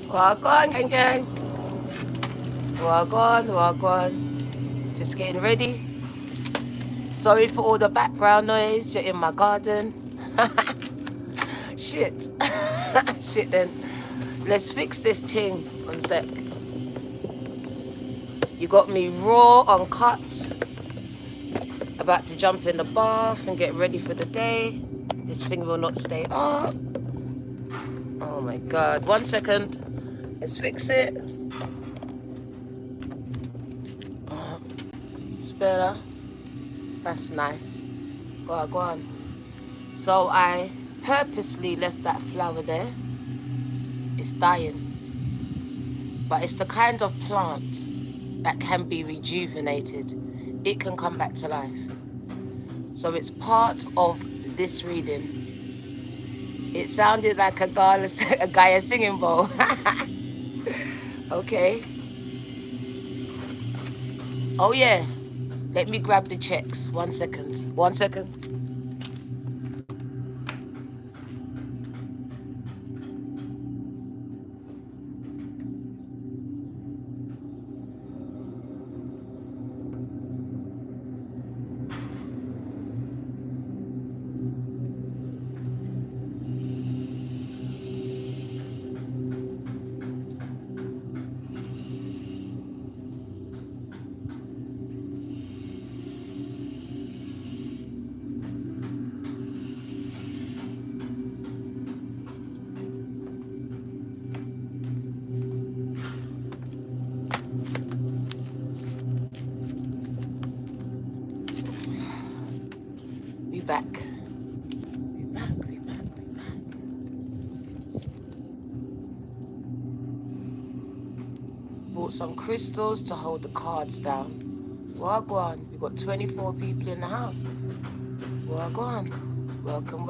Walk on, gang gang. Walk on. Just getting ready. Sorry for all the background noise. You're in my garden. Shit. Shit then. Let's fix this thing. 1 sec. You got me raw, uncut. About to jump in the bath and get ready for the day. This thing will not stay up. Oh my God. 1 second. Let's fix it. It's better. That's nice. Go on. So I purposely left that flower there. It's dying. But it's the kind of plant that can be rejuvenated. It can come back to life. So it's part of this reading. It sounded like a guy singing bowl. Okay. Oh yeah. Let me grab the checks. 1 second. 1 second. We back. Bought some crystals to hold the cards down. Wagwan. We've got 24 people in the house. Wagwan. Welcome.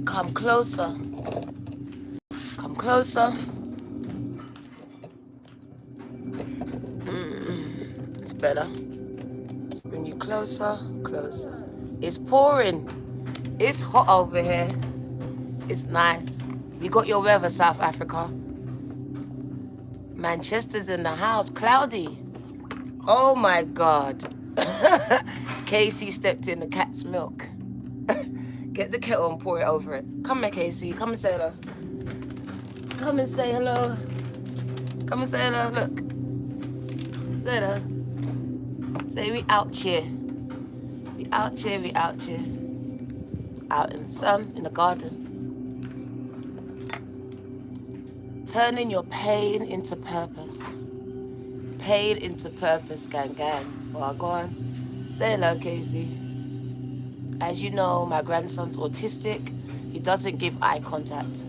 Come closer. Come closer. It's better. Let's bring you closer. It's pouring. It's hot over here. It's nice. You got your weather, South Africa. Manchester's in the house. Cloudy. Oh my God. Casey stepped in the cat's milk. Get the kettle and pour it over it. Come here, Casey. Come and say hello. Come and say hello. Come and say hello. Look. Say hello. Say we out here. We out here. Out in the sun, in the garden. Turning your pain into purpose. Pain into purpose, gang. Well, go on. Say hello, Casey. As you know, my grandson's autistic. He doesn't give eye contact.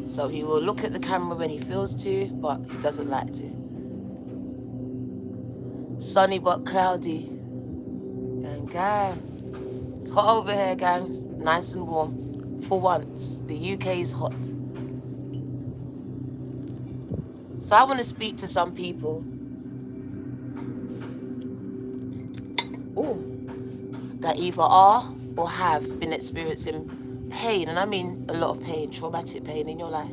So he will look at the camera when he feels to, but he doesn't like to. Sunny but cloudy. Gang. It's hot over here, gang. Nice and warm. For once, the UK is hot. So I want to speak to some people that either are or have been experiencing pain, and I mean a lot of pain, traumatic pain in your life.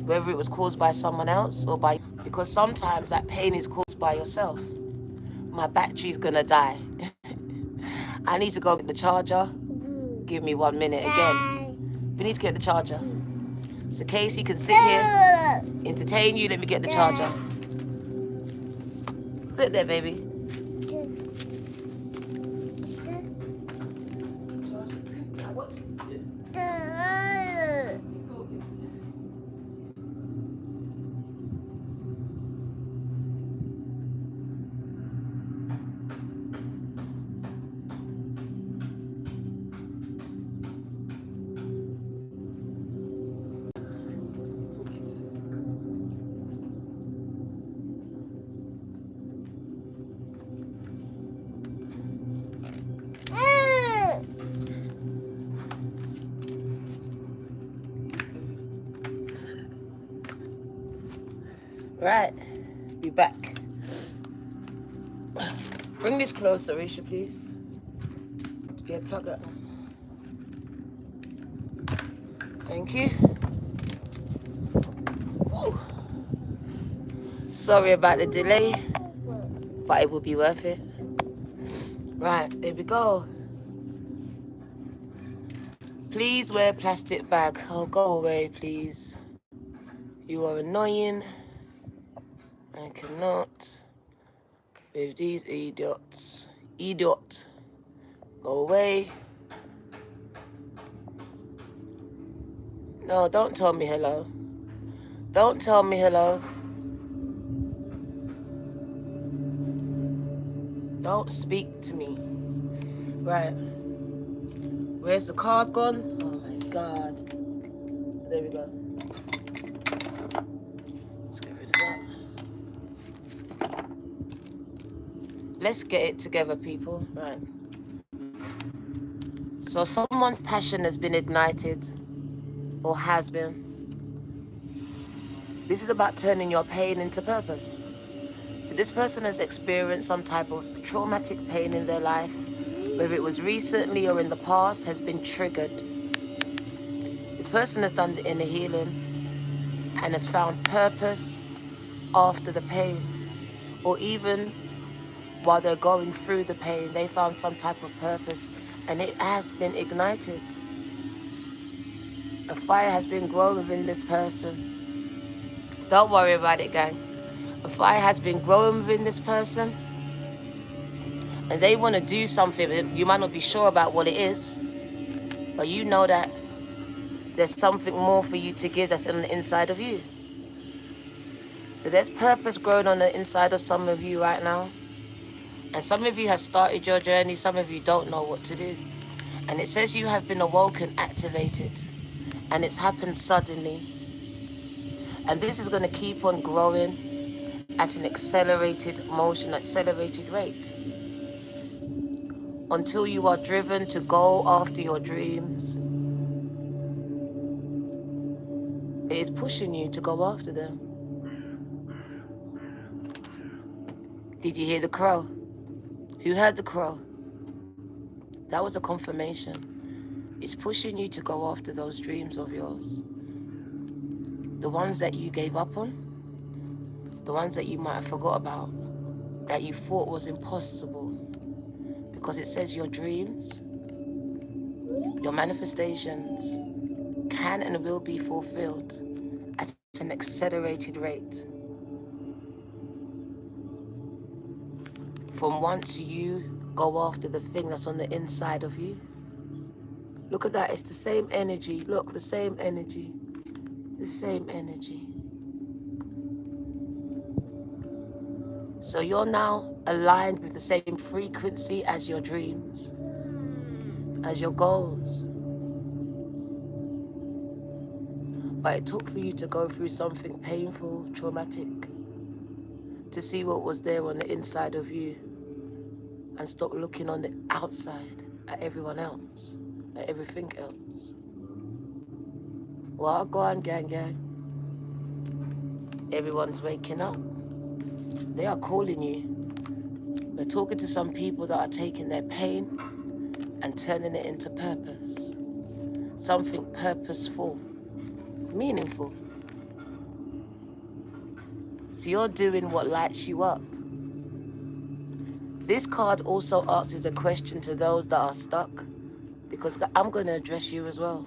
Whether it was caused by someone else or by, because sometimes that pain is caused by yourself. My battery's gonna die. I need to go get the charger. Give me 1 minute again. We need to get the charger. So Casey can sit here, entertain you. Let me get the charger. Sit there, baby. Right, be back. Bring this closer, Risha, please. Yeah, plug it. Thank you. Woo. Sorry about the delay, but it will be worth it. Right, there we go. Please wear a plastic bag. Oh, go away, please. You are annoying. I cannot with these idiots. Idiot. Go away. No, don't tell me hello. Don't tell me hello. Don't speak to me. Right. Where's the card gone? Oh my God. There we go. Let's get rid of that. Let's get it together, people. Right. So someone's passion has been ignited, or has been. This is about turning your pain into purpose. So this person has experienced some type of traumatic pain in their life, whether it was recently or in the past, has been triggered. This person has done the inner healing and has found purpose after the pain, or even while they're going through the pain, they found some type of purpose and it has been ignited. A fire has been grown within this person. Don't worry about it, gang. A fire has been growing within this person and they want to do something. You might not be sure about what it is, but you know that there's something more for you to give that's on the inside of you. So there's purpose growing on the inside of some of you right now. And some of you have started your journey, some of you don't know what to do. And it says you have been awoken, activated, and it's happened suddenly. And this is going to keep on growing at an accelerated motion, accelerated rate, until you are driven to go after your dreams. It is pushing you to go after them. Did you hear the crow? Who heard the crow? That was a confirmation. It's pushing you to go after those dreams of yours. The ones that you gave up on, the ones that you might have forgot about, that you thought was impossible. Because it says your dreams, your manifestations can and will be fulfilled at an accelerated rate. From once you go after the thing that's on the inside of you. Look at that, it's the same energy. Look, the same energy. The same energy. So you're now aligned with the same frequency as your dreams, as your goals. But it took for you to go through something painful, traumatic, to see what was there on the inside of you and stop looking on the outside at everyone else, at everything else. Well, go on, gang. Everyone's waking up. They are calling you. We're talking to some people that are taking their pain and turning it into purpose. Something purposeful, meaningful. So you're doing what lights you up. This card also asks a question to those that are stuck, because I'm going to address you as well.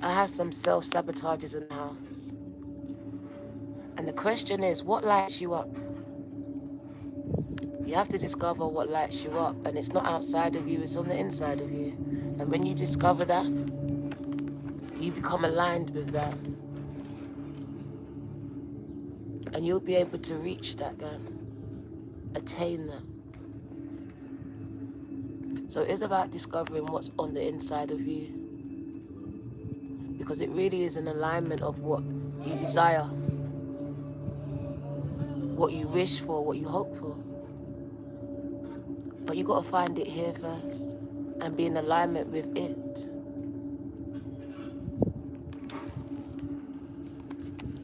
I have some self-sabotages in the house. And the question is, what lights you up? You have to discover what lights you up, and it's not outside of you, it's on the inside of you. And when you discover that, you become aligned with that. And you'll be able to reach that, attain that. So it's about discovering what's on the inside of you, because it really is an alignment of what you desire, what you wish for, what you hope for. But you got to find it here first and be in alignment with it.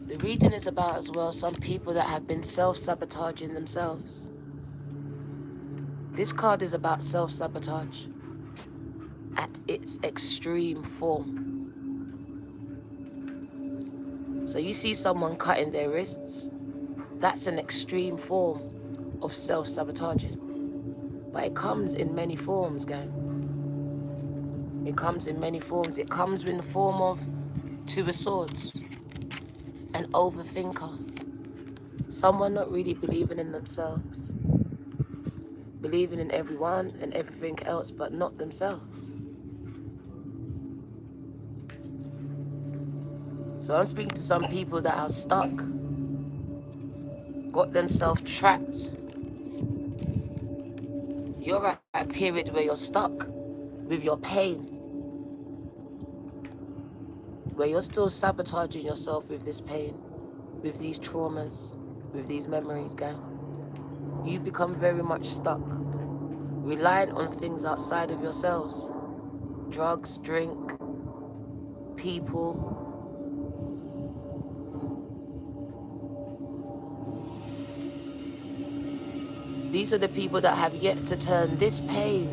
The reading is about as well some people that have been self-sabotaging themselves. This card is about self-sabotage. at its extreme form. So you see someone cutting their wrists, that's an extreme form of self-sabotaging. But it comes in many forms, gang. It comes in many forms. It comes in the form of Two of Swords, an overthinker, someone not really believing in themselves, believing in everyone and everything else, but not themselves. So I'm speaking to some people that are stuck, got themselves trapped. You're at a period where you're stuck with your pain, where you're still sabotaging yourself with this pain, with these traumas, with these memories, gang. You become very much stuck, relying on things outside of yourselves. Drugs, drink, people. These are the people that have yet to turn this pain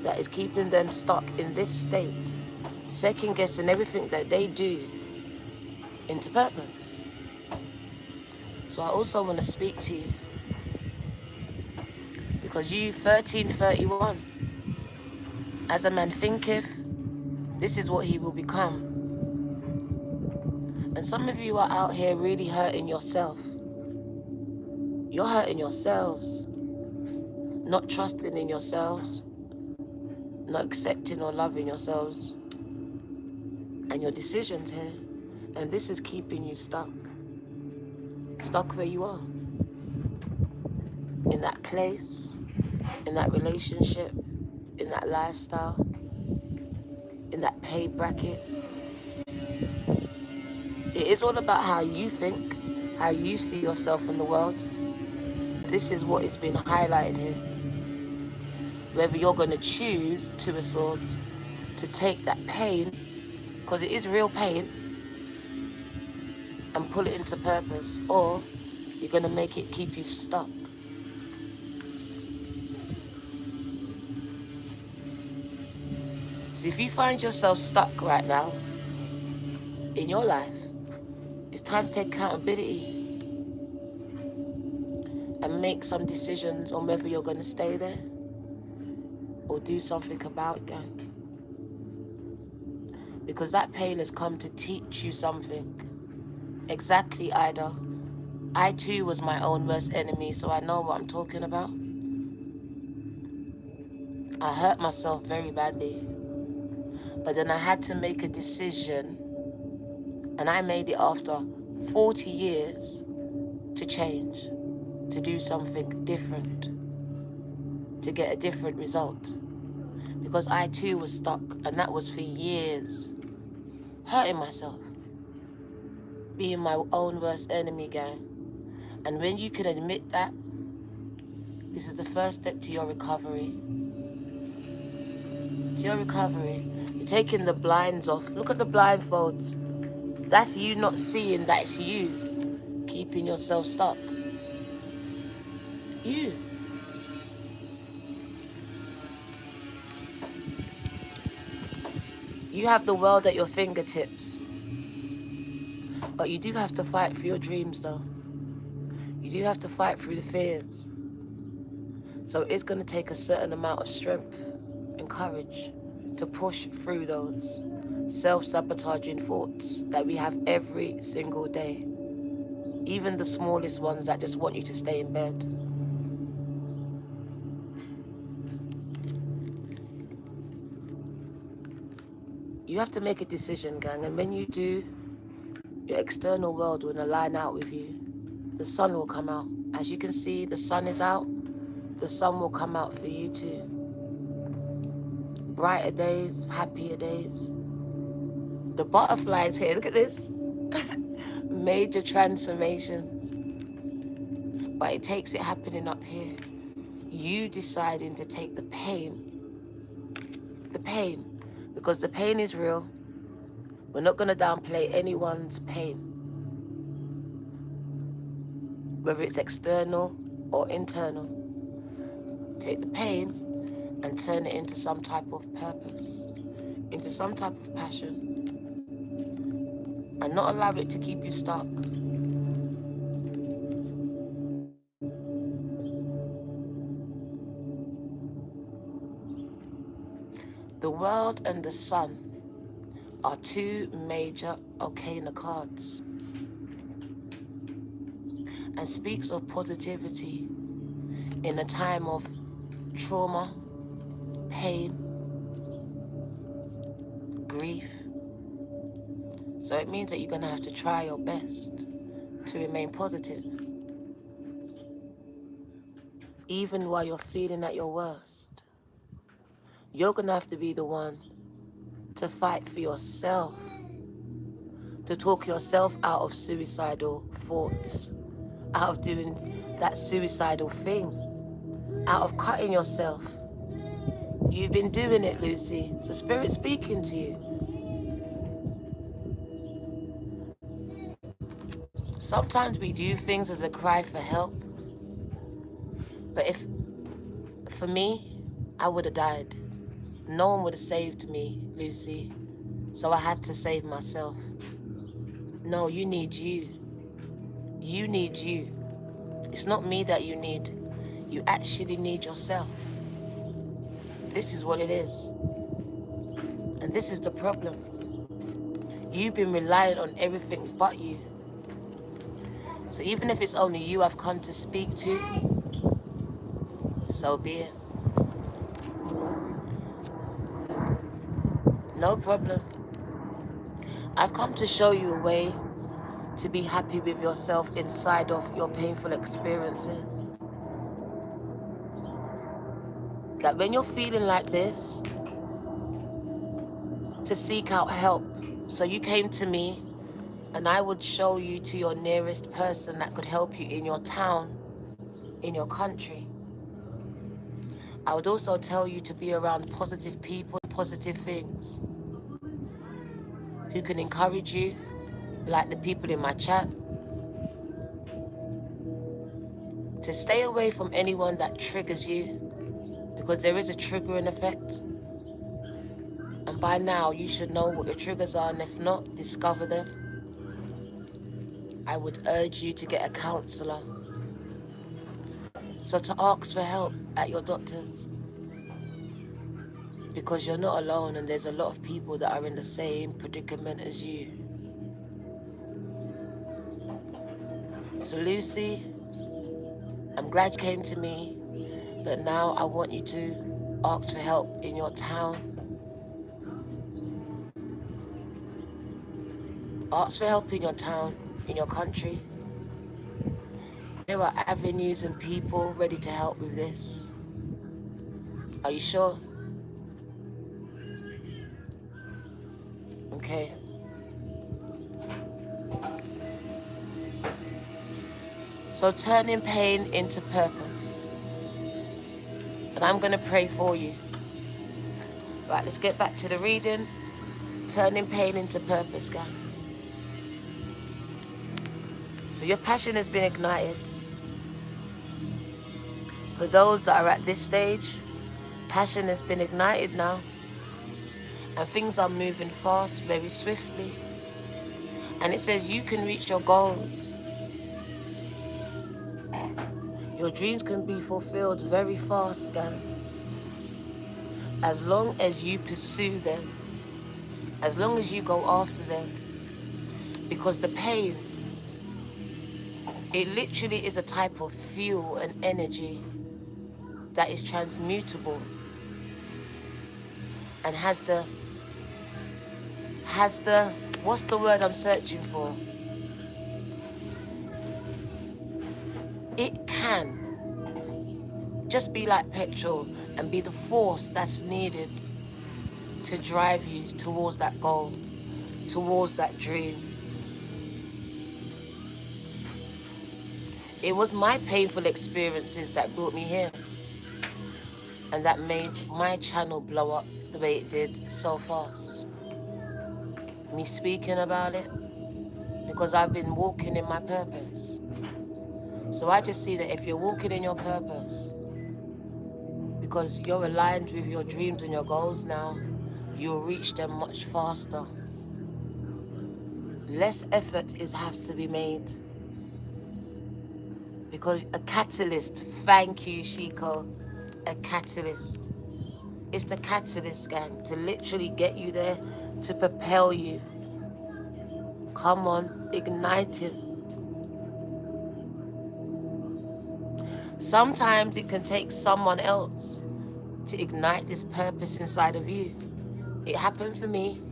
that is keeping them stuck in this state, second guessing everything that they do, into purpose. So I also want to speak to you, because you 1331, as a man thinketh, this is what he will become. And some of you are out here really hurting yourself. You're hurting yourselves, not trusting in yourselves, not accepting or loving yourselves and your decisions here. And this is keeping you stuck where you are, in that place, in that relationship, in that lifestyle, in that pay bracket. It is all about how you think, how you see yourself in the world. This is what is being highlighted here. Whether you're going to choose Two of Swords to take that pain, because it is real pain, and pull it into purpose, or you're going to make it keep you stuck. So if you find yourself stuck right now in your life, it's time to take accountability and make some decisions on whether you're going to stay there or do something about it, gang. Because that pain has come to teach you something. Exactly, Ida. I too was my own worst enemy, so I know what I'm talking about. I hurt myself very badly. But then I had to make a decision, and I made it after 40 years to change, to do something different, to get a different result. Because I too was stuck, and that was for years, hurting myself, being my own worst enemy, gang. And when you can admit that, this is the first step to your recovery. To your recovery. You're taking the blinds off. Look at the blindfolds. That's you not seeing that it's you keeping yourself stuck. You. You have the world at your fingertips. But you do have to fight for your dreams, though. You do have to fight through the fears. So it's going to take a certain amount of strength and courage to push through those self-sabotaging thoughts that we have every single day. Even the smallest ones that just want you to stay in bed. You have to make a decision, gang, and when you do, your external world will align out with you. The sun will come out. As you can see, the sun is out. The sun will come out for you too. Brighter days, happier days. The butterflies here, look at this. Major transformations. But it takes it happening up here. You deciding to take the pain. The pain. Because the pain is real. We're not going to downplay anyone's pain. Whether it's external or internal. Take the pain and turn it into some type of purpose, into some type of passion, and not allow it to keep you stuck. The world and the sun are two major arcana cards and speaks of positivity in a time of trauma, pain, grief. So it means that you're going to have to try your best to remain positive, even while you're feeling at your worst. You're going to have to be the one to fight for yourself, to talk yourself out of suicidal thoughts, out of doing that suicidal thing, out of cutting yourself. You've been doing it, Lucy. So Spirit's speaking to you. Sometimes we do things as a cry for help, but if, for me, I would have died. No one would have saved me, Lucy. So I had to save myself. No, you need you. You need you. It's not me that you need. You actually need yourself. This is what it is. And this is the problem. You've been relying on everything but you. So even if it's only you I've come to speak to, so be it. No problem. I've come to show you a way to be happy with yourself inside of your painful experiences. That when you're feeling like this, to seek out help. So you came to me, and I would show you to your nearest person that could help you in your town, in your country. I would also tell you to be around positive people, positive things, who can encourage you, like the people in my chat. To stay away from anyone that triggers you, because there is a triggering effect. And by now, you should know what your triggers are, and if not, discover them. I would urge you to get a counselor. So to ask for help at your doctor's, because you're not alone, and there's a lot of people that are in the same predicament as you. So Lucy, I'm glad you came to me, but now I want you to ask for help in your town. Ask for help in your town, in your country. There are avenues and people ready to help with this. Are you sure? Okay. So turning pain into purpose. And I'm going to pray for you. Right, let's get back to the reading. Turning pain into purpose, guys. So your passion has been ignited. For those that are at this stage, passion has been ignited now. And things are moving fast, very swiftly. And it says you can reach your goals. Your dreams can be fulfilled very fast, Scan. As long as you pursue them. As long as you go after them. Because the pain, it literally is a type of fuel and energy that is transmutable and has the, what's the word I'm searching for? It can just be like petrol and be the force that's needed to drive you towards that goal, towards that dream. It was my painful experiences that brought me here, and that made my channel blow up the way it did so fast. Me speaking about it, because I've been walking in my purpose. So I just see that if you're walking in your purpose, because you're aligned with your dreams and your goals now. You'll reach them much faster. Less effort has to be made. Because a catalyst, thank you, Shiko, a catalyst. It's the catalyst, gang, to literally get you there, to propel you. Come on, ignite it. Sometimes it can take someone else to ignite this purpose inside of you. It happened for me.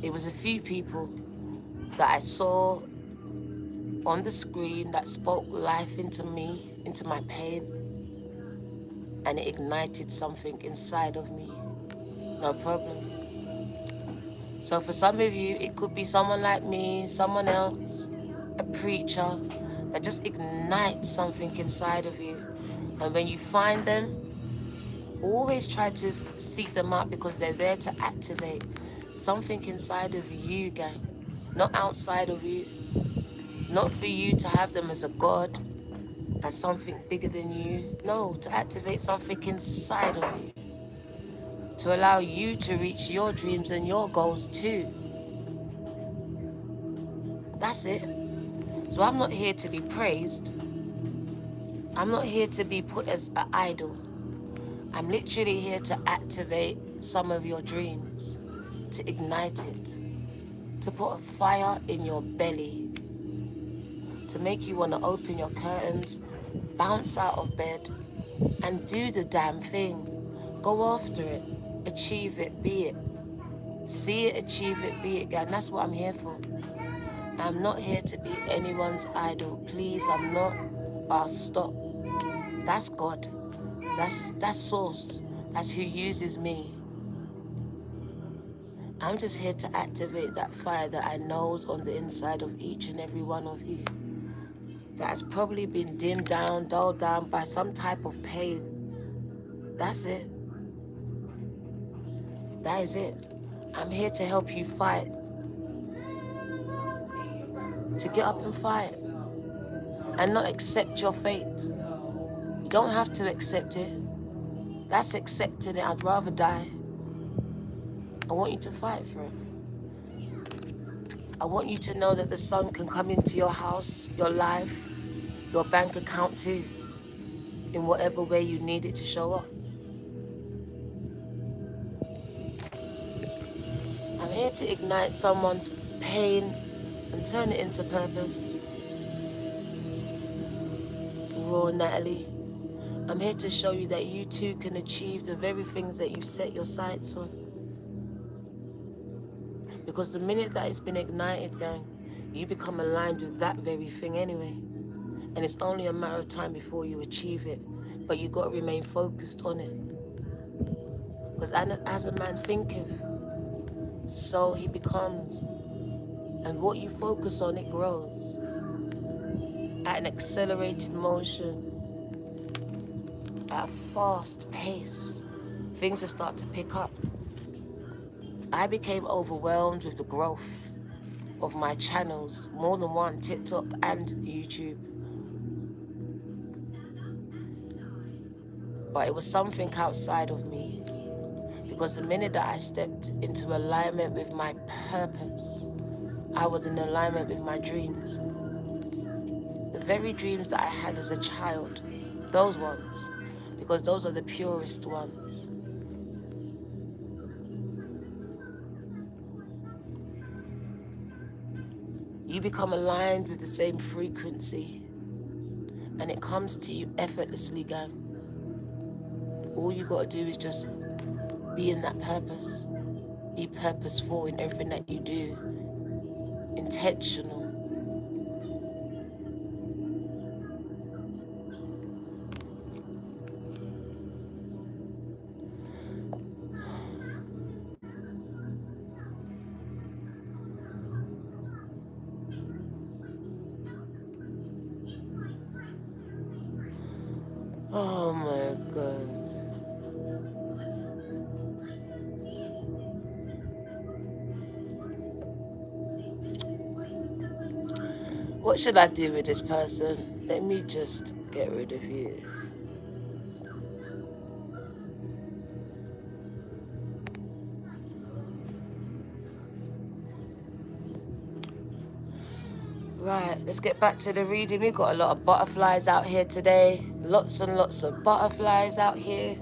It was a few people that I saw on the screen that spoke life into me, into my pain, and it ignited something inside of me. No problem. So for some of you, it could be someone like me, someone else, a preacher, that just ignites something inside of you. And when you find them, always try to seek them out, because they're there to activate something inside of you, gang. Not outside of you. Not for you to have them as a god, as something bigger than you. No, to activate something inside of you. To allow you to reach your dreams and your goals too. That's it. So I'm not here to be praised. I'm not here to be put as an idol. I'm literally here to activate some of your dreams, to ignite it, to put a fire in your belly, to make you want to open your curtains, bounce out of bed, and do the damn thing. Go after it, achieve it, be it. See it, achieve it, be it, gang. That's what I'm here for. I'm not here to be anyone's idol. Please, I'm not. Stop. That's God. That's source. That's who uses me. I'm just here to activate that fire that I know is on the inside of each and every one of you. That has probably been dimmed down, dulled down by some type of pain. That's it. That is it. I'm here to help you fight. To get up and fight. And not accept your fate. You don't have to accept it. That's accepting it. I'd rather die. I want you to fight for it. I want you to know that the sun can come into your house, your life, your bank account too, in whatever way you need it to show up. I'm here to ignite someone's pain and turn it into purpose. Raw Natalie, I'm here to show you that you too can achieve the very things that you set your sights on. Because the minute that it's been ignited, gang, you become aligned with that very thing anyway. And it's only a matter of time before you achieve it. But you got to remain focused on it. Because as a man thinketh, so he becomes. And what you focus on, it grows. At an accelerated motion, at a fast pace, things just start to pick up. I became overwhelmed with the growth of my channels, more than one, TikTok and YouTube. But it was something outside of me. Because the minute that I stepped into alignment with my purpose, I was in alignment with my dreams. The very dreams that I had as a child, those ones, because those are the purest ones. You become aligned with the same frequency, and it comes to you effortlessly, gang. All you gotta do is just be in that purpose. Be purposeful in everything that you do. Intentional. Oh my God. What should I do with this person? Let me just get rid of you. Right, let's get back to the reading. We've got a lot of butterflies out here today. Lots and lots of butterflies out here.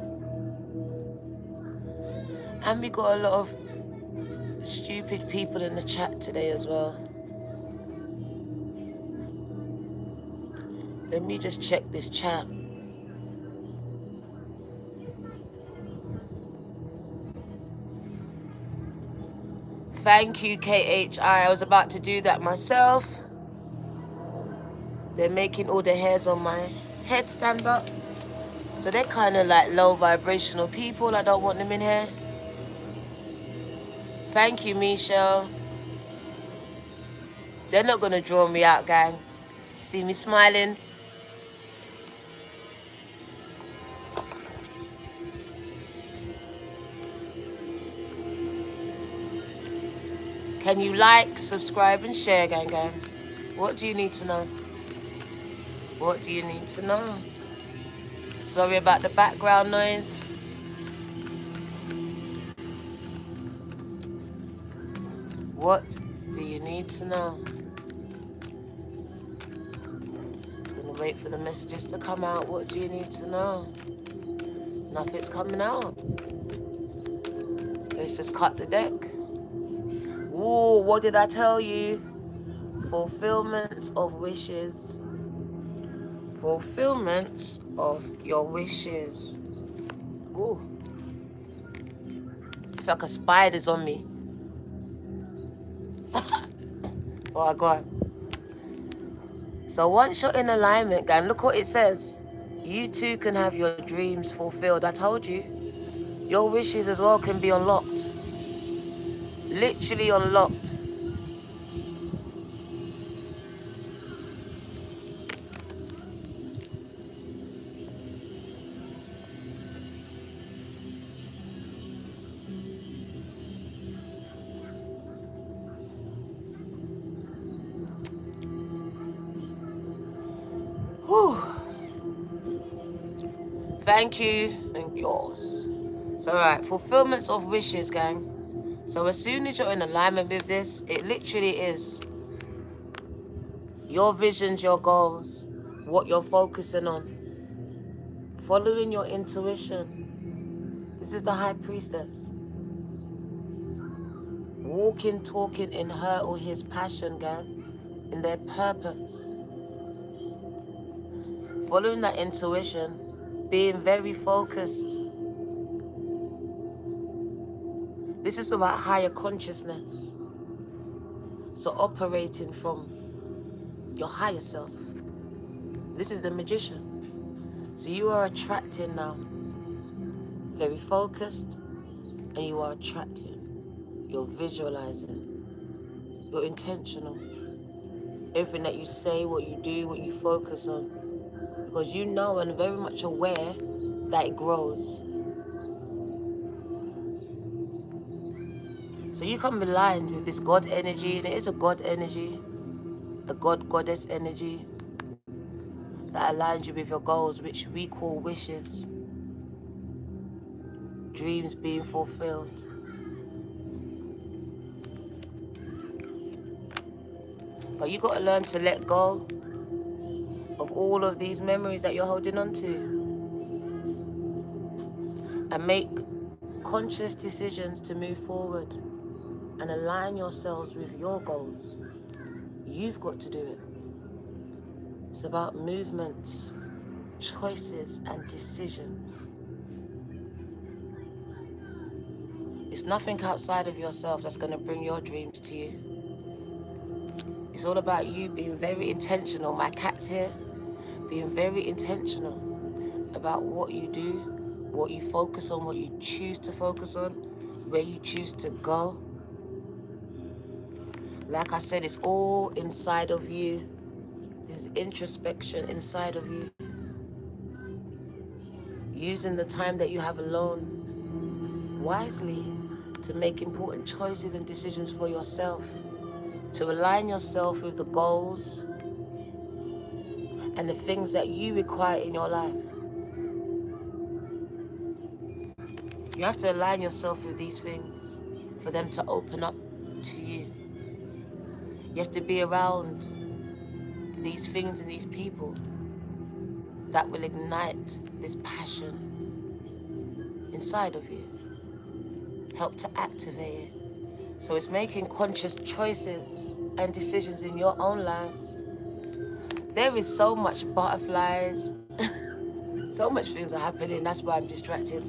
And we got a lot of stupid people in the chat today as well. Let me just check this chat. Thank you, KHI. I was about to do that myself. They're making all the hairs on my head stand up. So they're kind of like low vibrational people. I don't want them in here. Thank you, Michelle. They're not going to draw me out, gang. See me smiling? Can you like, subscribe, and share, gang, gang? What do you need to know? What do you need to know? Sorry about the background noise. What do you need to know? Just gonna wait for the messages to come out. What do you need to know? Nothing's coming out. Let's just cut the deck. Ooh, what did I tell you? Fulfillments of wishes. Fulfillments of your wishes. Ooh. I feel like a spider's on me. Oh, God. So once you're in alignment, gang, look what it says. You too can have your dreams fulfilled. I told you. Your wishes as well can be unlocked. Literally unlocked. Whew. Thank you and yours. So, right, fulfillments of wishes, gang. So as soon as you're in alignment with this, it literally is your visions, your goals, what you're focusing on, following your intuition. This is the High Priestess. Walking, talking in her or his passion, gang, in their purpose. Following that intuition, being very focused. This is about higher consciousness. So operating from your higher self. This is the Magician. So you are attracting now. Very focused, and you are attracting. You're visualizing. You're intentional. Everything that you say, what you do, what you focus on. Because you know and are very much aware that it grows. So you come aligned with this God energy, and it is a God energy, a goddess energy that aligns you with your goals, which we call wishes, dreams being fulfilled. But you got to learn to let go of all of these memories that you're holding on to and make conscious decisions to move forward and align yourselves with your goals. You've got to do it. It's about movements, choices, and decisions. It's nothing outside of yourself that's going to bring your dreams to you. It's all about you being very intentional. My cat's here. Being very intentional about what you do, what you focus on, what you choose to focus on, where you choose to go. Like I said, it's all inside of you. This is introspection inside of you. Using the time that you have alone wisely to make important choices and decisions for yourself, to align yourself with the goals and the things that you require in your life. You have to align yourself with these things for them to open up to you. You have to be around these things and these people that will ignite this passion inside of you. Help to activate it. So it's making conscious choices and decisions in your own lives. There is so much butterflies, so much things are happening, that's why I'm distracted.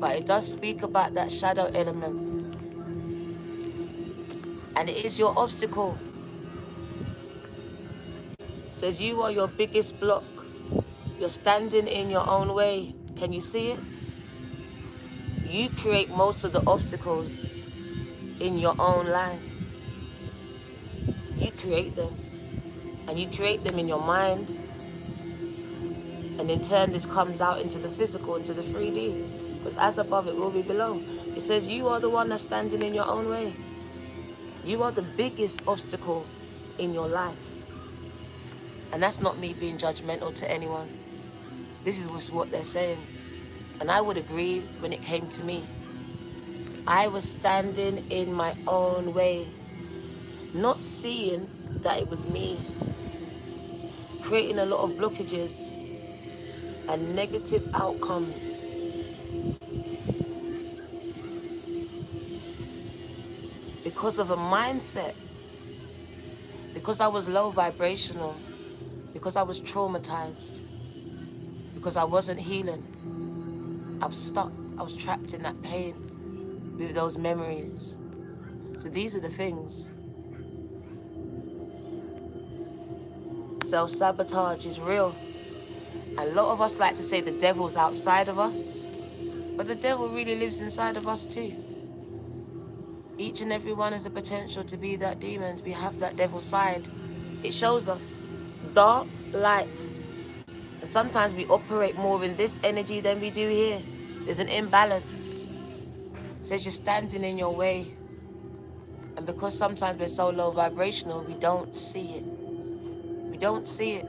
But it does speak about that shadow element. And it is your obstacle. It says you are your biggest block. You're standing in your own way. Can you see it? You create most of the obstacles in your own lives. You create them. And you create them in your mind. And in turn, this comes out into the physical, into the 3D. Because as above, it will be below. It says you are the one that's standing in your own way. You are the biggest obstacle in your life. And that's not me being judgmental to anyone. This is what they're saying. And I would agree when it came to me. I was standing in my own way, not seeing that it was me, creating a lot of blockages and negative outcomes. Because of a mindset, because I was low vibrational, because I was traumatized, because I wasn't healing. I was stuck, I was trapped in that pain with those memories. So these are the things. Self-sabotage is real. A lot of us like to say the devil's outside of us, but the devil really lives inside of us too. Each and every one has the potential to be that demon. We have that devil side. It shows us dark, light. And sometimes we operate more in this energy than we do here. There's an imbalance. It says you're standing in your way. And because sometimes we're so low vibrational, we don't see it. We don't see it.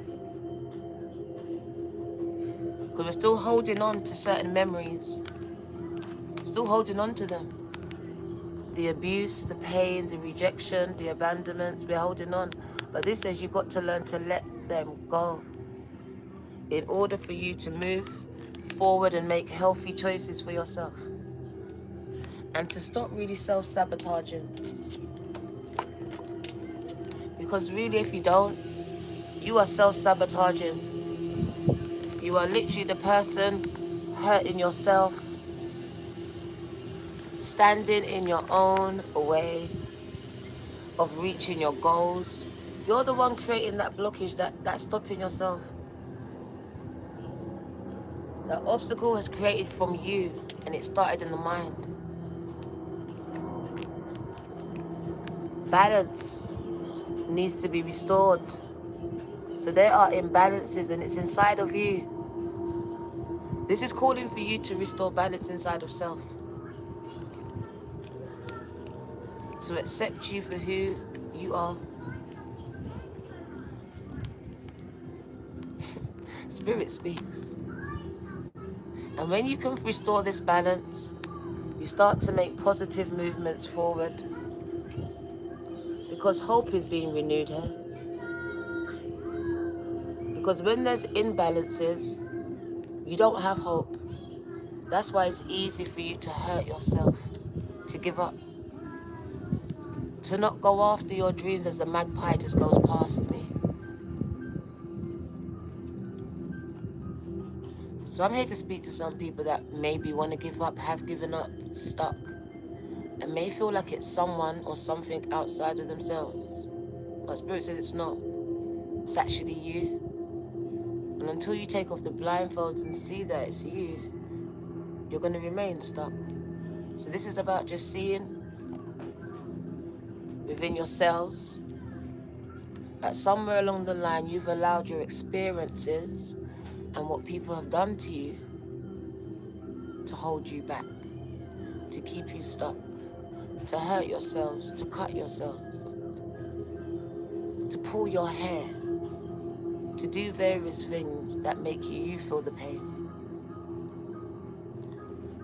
Because we're still holding on to certain memories. Still holding on to them. The abuse, the pain, the rejection, the abandonment, we're holding on. But this says you've got to learn to let them go in order for you to move forward and make healthy choices for yourself. And to stop really self-sabotaging. Because really, if you don't, you are self-sabotaging. You are literally the person hurting yourself, standing in your own way of reaching your goals. You're the one creating that blockage, that's stopping yourself. That obstacle has created from you, and it started in the mind. Balance needs to be restored. So there are imbalances, and it's inside of you. This is calling for you to restore balance inside of self. To accept you for who you are. Spirit speaks. And when you can restore this balance, you start to make positive movements forward. Because hope is being renewed here. Because when there's imbalances, you don't have hope. That's why it's easy for you to hurt yourself, to give up, to not go after your dreams as the magpie just goes past me. So I'm here to speak to some people that maybe want to give up, have given up, stuck, and may feel like it's someone or something outside of themselves. But Spirit says it's not. It's actually you. And until you take off the blindfolds and see that it's you, you're going to remain stuck. So this is about just seeing within yourselves that somewhere along the line you've allowed your experiences and what people have done to you to hold you back, to keep you stuck, to hurt yourselves, to cut yourselves, to pull your hair, to do various things that make you feel the pain.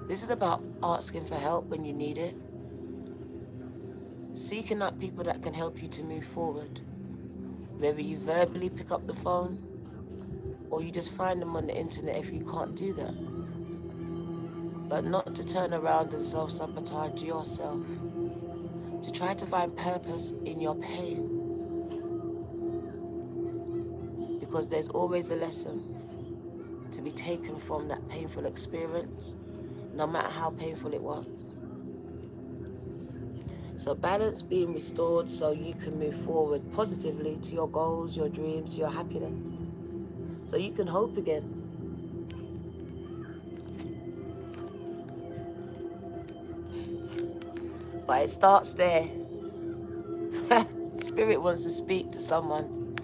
This is about asking for help when you need it. seeking out people that can help you to move forward. Whether you verbally pick up the phone or you just find them on the internet if you can't do that. But not to turn around and self-sabotage yourself. To try to find purpose in your pain. Because there's always a lesson to be taken from that painful experience, no matter how painful it was. So balance being restored so you can move forward positively to your goals, your dreams, your happiness. So you can hope again. But it starts there. Spirit wants to speak to someone.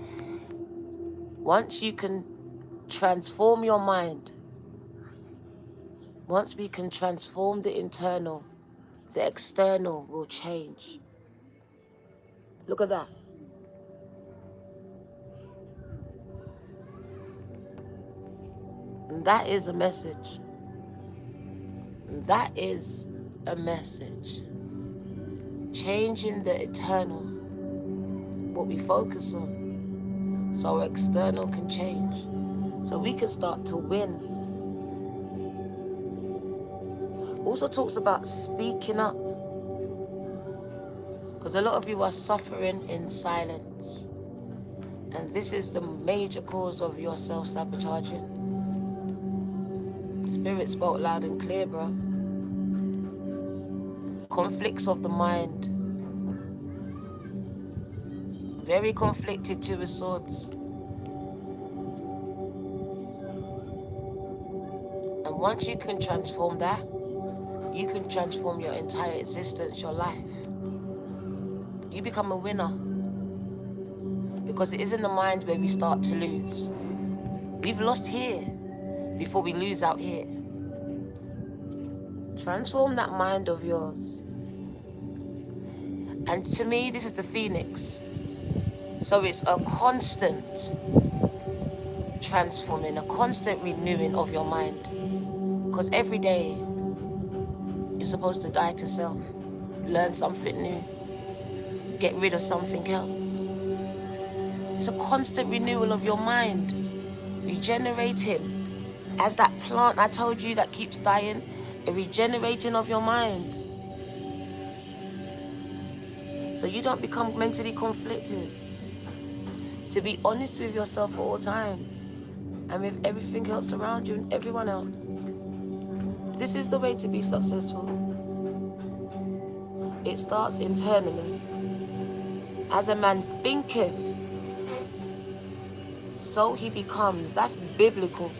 Once you can transform your mind, once we can transform the internal, the external will change. Look at that. And that is a message. That is a message. Changing the eternal, what we focus on, so our external can change. So we can start to win. Also talks about speaking up. Because a lot of you are suffering in silence. And this is the major cause of your self-sabotaging. Spirit spoke loud and clear, bro. Conflicts of the mind. Very conflicted, Two of Swords. And once you can transform that, you can transform your entire existence, your life. You become a winner. Because it is in the mind where we start to lose. We've lost here before we lose out here. Transform that mind of yours. And to me, this is the phoenix. So it's a constant transforming, a constant renewing of your mind. Because every day, you're supposed to die to self, learn something new, get rid of something else. It's a constant renewal of your mind, regenerating. As that plant I told you that keeps dying, a regenerating of your mind. So you don't become mentally conflicted. To be honest with yourself at all times, and with everything else around you and everyone else. This is the way to be successful. It starts internally. As a man thinketh, so he becomes. That's biblical.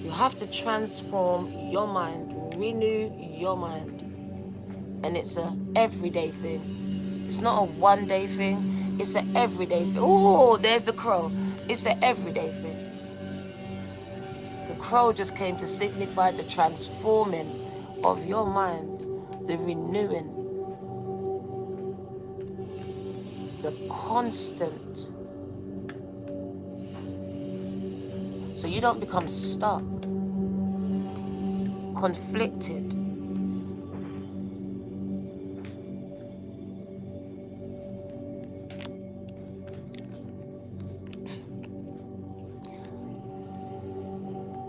You have to transform your mind, renew your mind. And it's an everyday thing. It's not a one-day thing. It's an everyday thing. Oh, there's the crow. It's an everyday thing. The crow just came to signify the transforming of your mind, the renewing, the constant. So you don't become stuck, conflicted.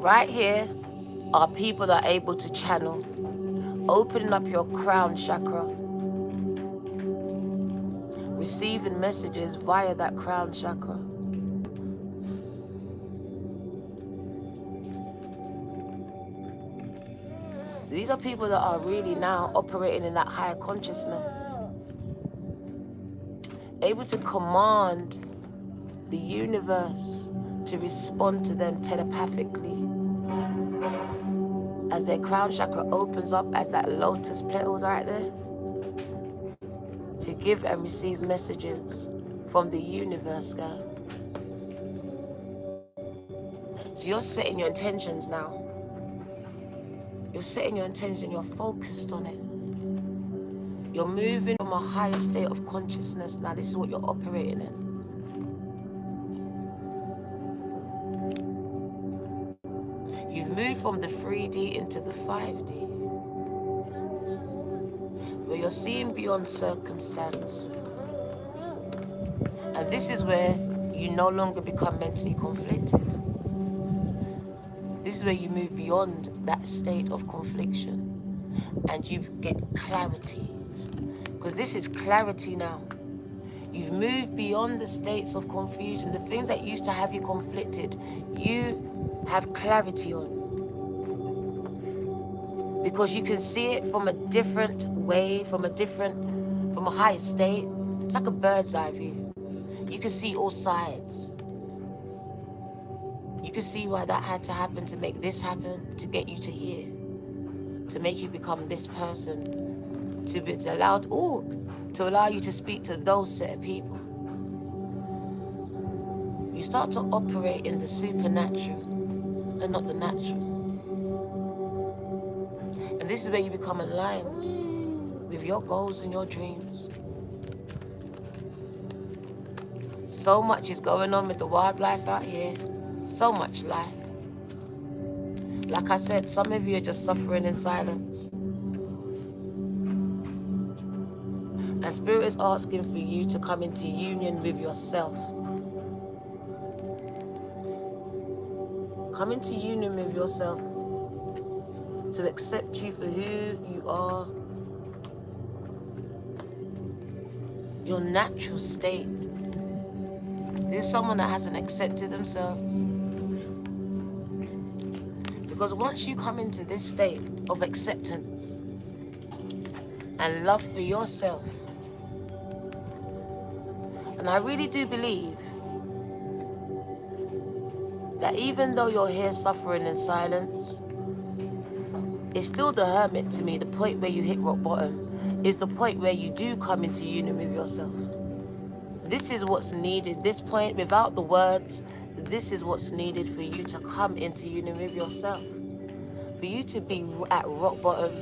Right here are people that are able to channel, opening up your crown chakra, receiving messages via that crown chakra. So these are people that are really now operating in that higher consciousness, able to command the universe to respond to them telepathically. As their crown chakra opens up, as that lotus petals right there, to give and receive messages from the universe, guys. So you're setting your intentions now. You're setting your intention, you're focused on it. You're moving from a higher state of consciousness now. This is what you're operating in. You've moved from the 3D into the 5D. where you're seeing beyond circumstance. And this is where you no longer become mentally conflicted. This is where you move beyond that state of confliction and you get clarity. Because this is clarity now. You've moved beyond the states of confusion. The things that used to have you conflicted, you have clarity on. Because you can see it from a different way, from a higher state. It's like a bird's eye view. You can see all sides. You can see why that had to happen to make this happen, to get you to here, to make you become this person, to allow you to speak to those set of people. You start to operate in the supernatural and not the natural. And this is where you become aligned with your goals and your dreams. So much is going on with the wildlife out here. So much life. Like I said, some of you are just suffering in silence. And Spirit is asking for you to come into union with yourself. Come into union with yourself. To accept you for who you are. Your natural state. There's someone that hasn't accepted themselves. Because once you come into this state of acceptance and love for yourself, and I really do believe that even though you're here suffering in silence, it's still the hermit to me. The point where you hit rock bottom is the point where you do come into union with yourself. This is what's needed. This point, without the words, this is what's needed for you to come into union with yourself. For you to be at rock bottom,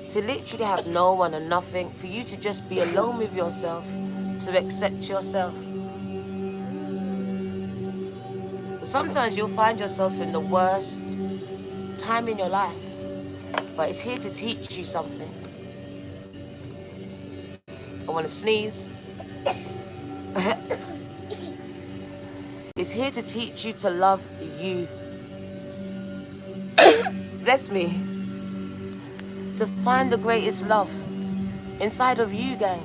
to literally have no one and nothing, for you to just be alone with yourself, to accept yourself. Sometimes you'll find yourself in the worst time in your life, but it's here to teach you something. I want to sneeze. It's here to teach you to love you. Bless me. To find the greatest love inside of you, gang.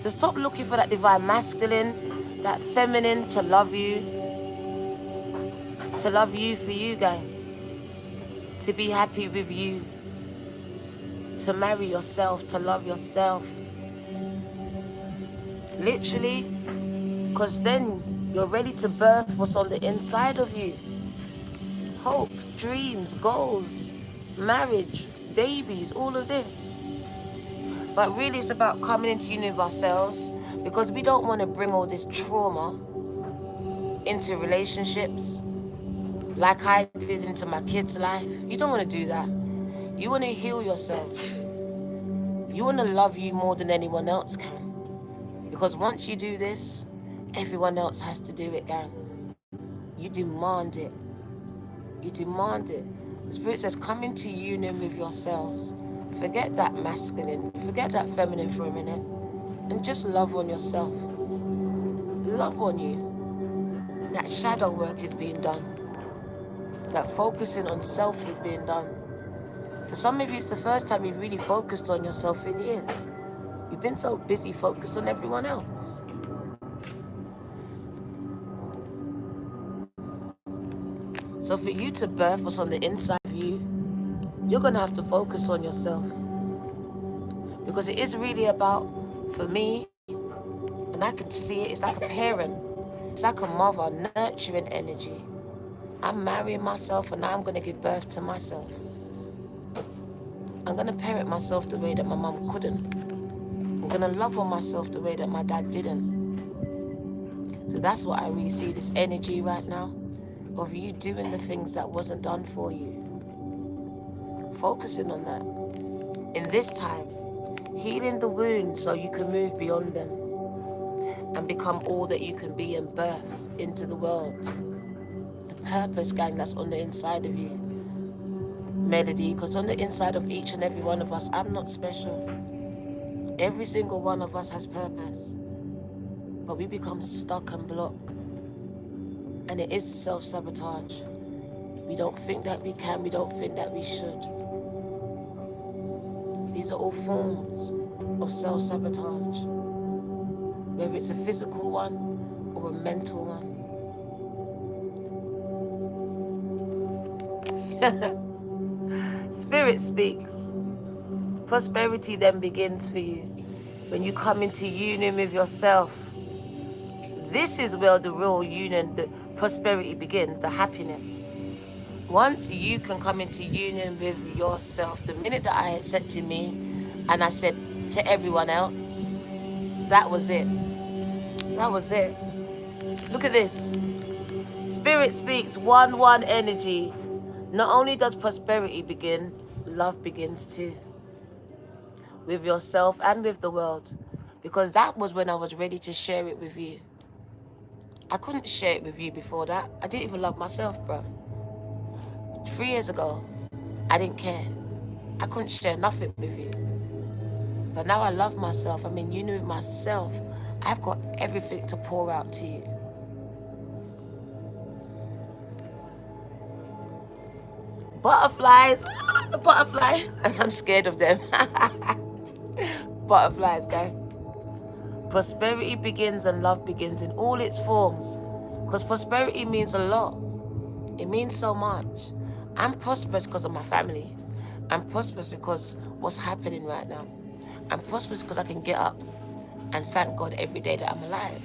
To stop looking for that divine masculine, that feminine to love you. To love you for you, gang. To be happy with you. To marry yourself, to love yourself. Literally, because then you're ready to birth what's on the inside of you. Hope, dreams, goals, marriage, babies, all of this. But really it's about coming into union with ourselves, because we don't want to bring all this trauma into relationships like I did into my kids' life. You don't want to do that. You want to heal yourselves. You want to love you more than anyone else can. Because once you do this, everyone else has to do it, gang. You demand it. You demand it. The Spirit says, come into union with yourselves. Forget that masculine, forget that feminine for a minute, and just love on yourself. Love on you. That shadow work is being done. That focusing on self is being done. For some of you, it's the first time you've really focused on yourself in years. You've been so busy focused on everyone else. So for you to birth what's on the inside of you, you're going to have to focus on yourself. Because it is really about, for me, and I can see it, it's like a parent. It's like a mother, nurturing energy. I'm marrying myself and now I'm going to give birth to myself. I'm going to parent myself the way that my mum couldn't. I'm going to love on myself the way that my dad didn't. So that's what I really see, this energy right now of you doing the things that wasn't done for you. Focusing on that. In this time, healing the wounds so you can move beyond them and become all that you can be and birth into the world. The purpose, gang, that's on the inside of you. melody, because on the inside of each and every one of us, I'm not special. Every single one of us has purpose, but we become stuck and blocked, and it is self-sabotage. We don't think that we can, we don't think that we should. These are all forms of self-sabotage, whether it's a physical one or a mental one. Spirit speaks. Prosperity then begins for you when you come into union with yourself. This is where the real union, the prosperity begins, the happiness. Once you can come into union with yourself, the minute that I accepted me and I said to everyone else, that was it. That was it. Look at this. Spirit speaks 1-1 energy. Not only does prosperity begin, love begins too. With yourself and with the world. Because that was when I was ready to share it with you. I couldn't share it with you before that. I didn't even love myself, bruv. 3 years ago, I didn't care. I couldn't share nothing with you. But now I love myself. I'm in union with myself. I've got everything to pour out to you. Butterflies. The butterfly. And I'm scared of them. Butterflies, guys. Prosperity begins and love begins in all its forms. Because prosperity means a lot. It means so much. I'm prosperous because of my family. I'm prosperous because what's happening right now. I'm prosperous because I can get up and thank God every day that I'm alive.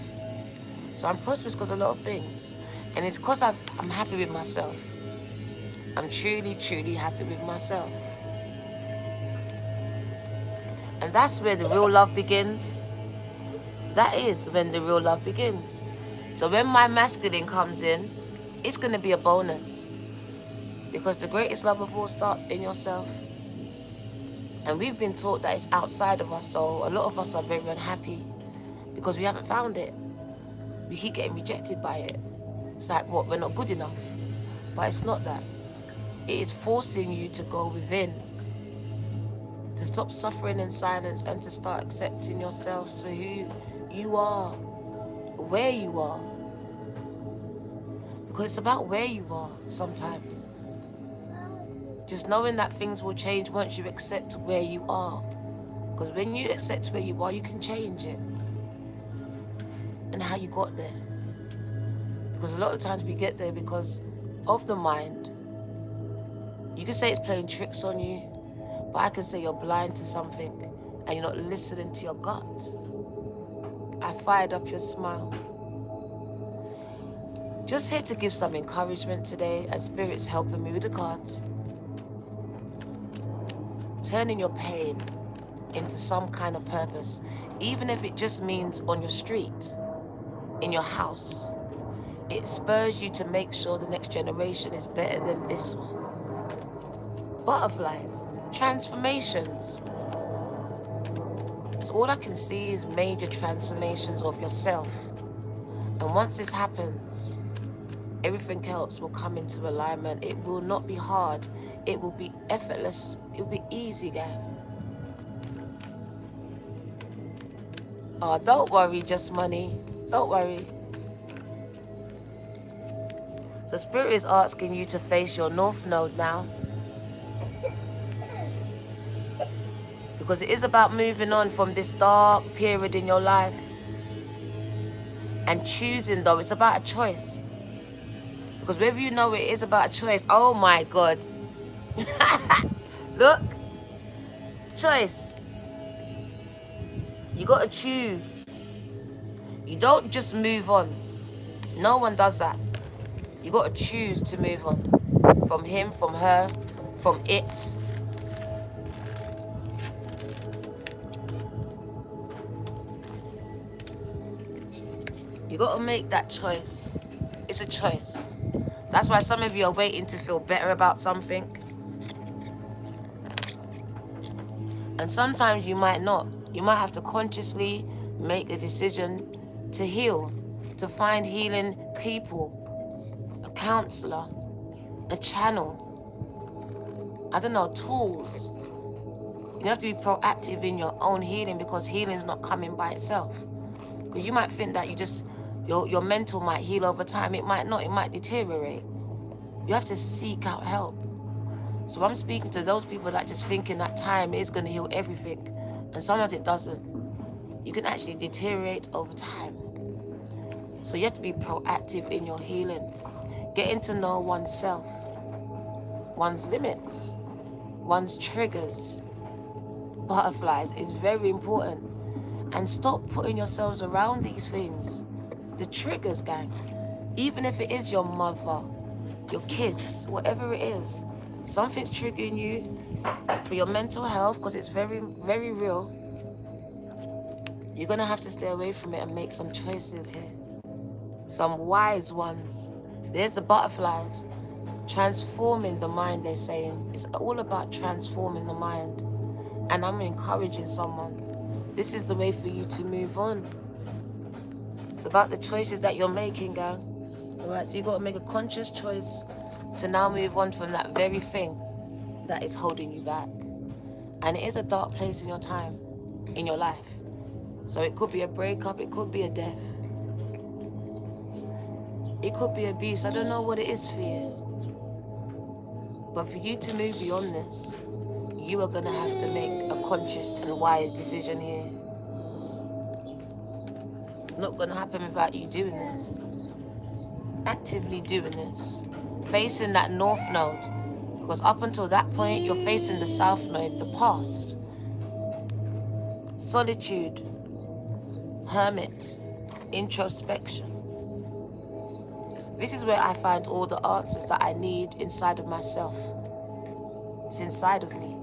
So I'm prosperous because of a lot of things. And it's because I'm happy with myself. I'm truly, truly happy with myself. And that's where the real love begins. That is when the real love begins. So when my masculine comes in, it's going to be a bonus. Because the greatest love of all starts in yourself. And we've been taught that it's outside of us, so a lot of us are very unhappy because we haven't found it. We keep getting rejected by it. It's like, what, we're not good enough. But it's not that. It is forcing you to go within, to stop suffering in silence and to start accepting yourselves for who you are, where you are. Because it's about where you are sometimes. Just knowing that things will change once you accept where you are. Because when you accept where you are, you can change it. And how you got there. Because a lot of times we get there because of the mind. You can say it's playing tricks on you, but I can say you're blind to something and you're not listening to your gut. I fired up your smile. Just here to give some encouragement today, and Spirit's helping me with the cards. Turning your pain into some kind of purpose, even if it just means on your street, in your house. It spurs you to make sure the next generation is better than this one. Butterflies, transformations. Because all I can see is major transformations of yourself. And once this happens, everything else will come into alignment. It will not be hard. It will be effortless. It will be easy, guys. Oh, don't worry, just money. Don't worry. So Spirit is asking you to face your North Node now. Because it is about moving on from this dark period in your life. And choosing, though, it's about a choice. Because whether you know it is about a choice, oh my God. Look. Choice. You got to choose. You don't just move on. No one does that. You got to choose to move on. From him, from her, from it. You got to make that choice. It's a choice. That's why some of you are waiting to feel better about something. And sometimes you might not. You might have to consciously make a decision to heal, to find healing people, a counselor, a channel. I don't know, tools. You have to be proactive in your own healing, because healing is not coming by itself. Because you might think that your mental might heal over time. It might not. It might deteriorate. You have to seek out help. So I'm speaking to those people that just thinking that time is going to heal everything. And sometimes it doesn't. You can actually deteriorate over time. So you have to be proactive in your healing. Getting to know oneself, one's limits, one's triggers, butterflies is very important. And stop putting yourselves around these things. The triggers, gang. Even if it is your mother, your kids, whatever it is. Something's triggering you for your mental health, because it's very, very real. You're going to have to stay away from it and make some choices here. Some wise ones. There's the butterflies. Transforming the mind, they're saying. It's all about transforming the mind. And I'm encouraging someone. This is the way for you to move on. It's about the choices that you're making, gang. Alright, so you got to make a conscious choice to now move on from that very thing that is holding you back. And it is a dark place in your time, in your life. So it could be a breakup, it could be a death. It could be abuse. I don't know what it is for you. But for you to move beyond this, you are going to have to make a conscious and wise decision here. It's not going to happen without you doing this. Actively doing this. Facing that north node. Because up until that point, you're facing the south node, the past. Solitude. Hermit. Introspection. This is where I find all the answers that I need inside of myself. It's inside of me.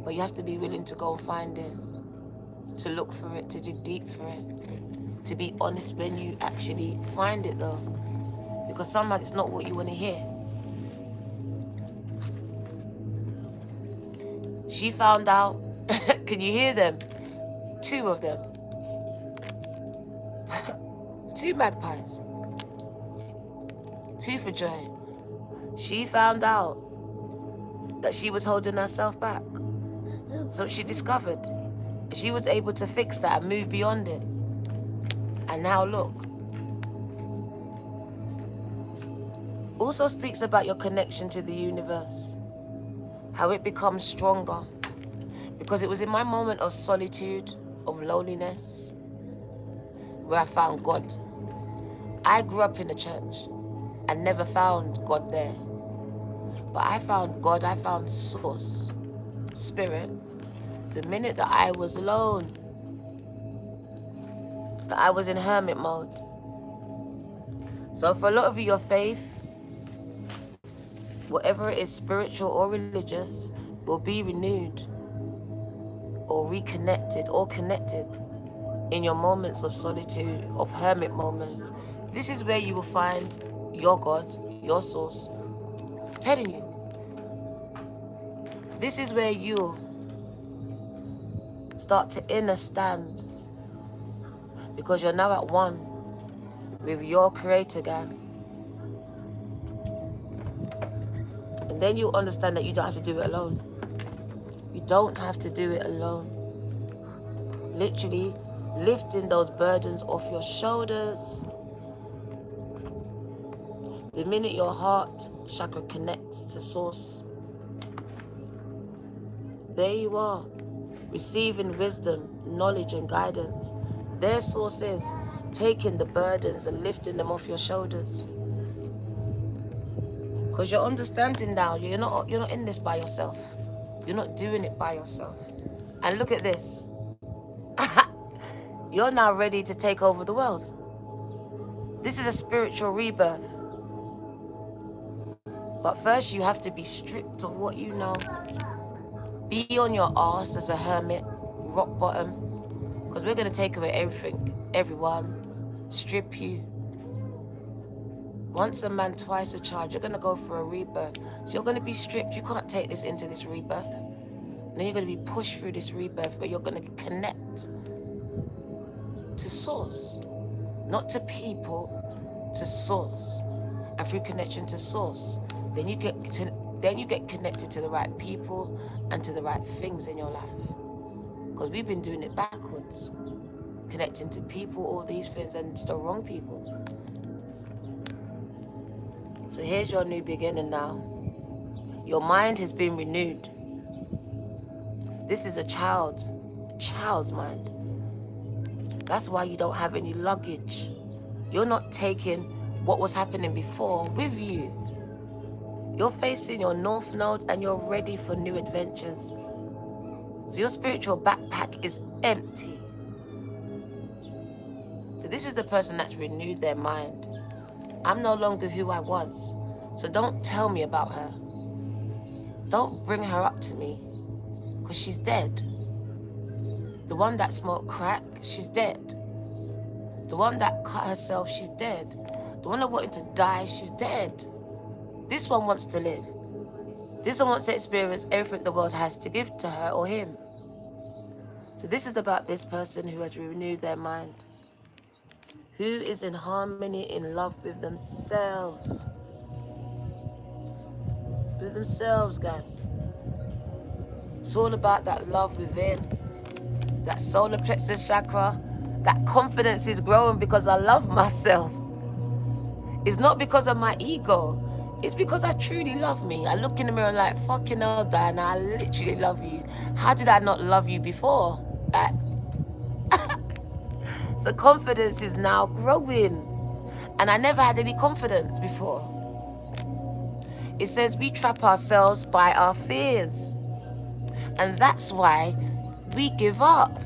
But you have to be willing to go and find it. To look for it, to dig deep for it. To be honest when you actually find it though. Because sometimes it's not what you want to hear. She found out, can you hear them? 2 of them. 2 magpies. 2 for joy. She found out that she was holding herself back. So she discovered. She was able to fix that and move beyond it. And now look. Also speaks about your connection to the universe. How it becomes stronger. Because it was in my moment of solitude, of loneliness, where I found God. I grew up in the church and never found God there. But I found God, I found source, spirit, the minute that I was alone, that I was in hermit mode. So for a lot of you, your faith, whatever it is, spiritual or religious, will be renewed or reconnected or connected in your moments of solitude, of hermit moments. This is where you will find your God, your source. I'm telling you. This is where you start to understand, because you're now at one with your creator, gang. And then you understand that you don't have to do it alone. You don't have to do it alone. Literally lifting those burdens off your shoulders. The minute your heart chakra connects to source, there you are, receiving wisdom, knowledge and guidance. Their source is taking the burdens and lifting them off your shoulders. Because you're understanding now, you're not in this by yourself. You're not doing it by yourself. And look at this. You're now ready to take over the world. This is a spiritual rebirth. But first you have to be stripped of what you know. Be on your ass as a hermit, rock bottom. Because we're going to take away everything, everyone, strip you. Once a man, twice a child. You're going to go for a rebirth. So you're going to be stripped. You can't take this into this rebirth. And then you're going to be pushed through this rebirth where you're going to connect to source. Not to people, to source. And through connection to source, then you get to then you get connected to the right people and to the right things in your life. Because we've been doing it backwards. Connecting to people, all these things, and it's the wrong people. So here's your new beginning now. Your mind has been renewed. This is a child's mind. That's why you don't have any luggage. You're not taking what was happening before with you. You're facing your North Node and you're ready for new adventures. So your spiritual backpack is empty. So this is the person that's renewed their mind. I'm no longer who I was. So don't tell me about her. Don't bring her up to me, because she's dead. The one that smoked crack, she's dead. The one that cut herself, she's dead. The one that wanted to die, she's dead. This one wants to live. This one wants to experience everything the world has to give to her or him. So this is about this person who has renewed their mind, who is in harmony, in love with themselves. With themselves, guys. It's all about that love within. That solar plexus chakra. That confidence is growing because I love myself. It's not because of my ego. It's because I truly love me. I look in the mirror and like, fucking hell, Diana, I literally love you. How did I not love you before? Like, so confidence is now growing. And I never had any confidence before. It says we trap ourselves by our fears. And that's why we give up.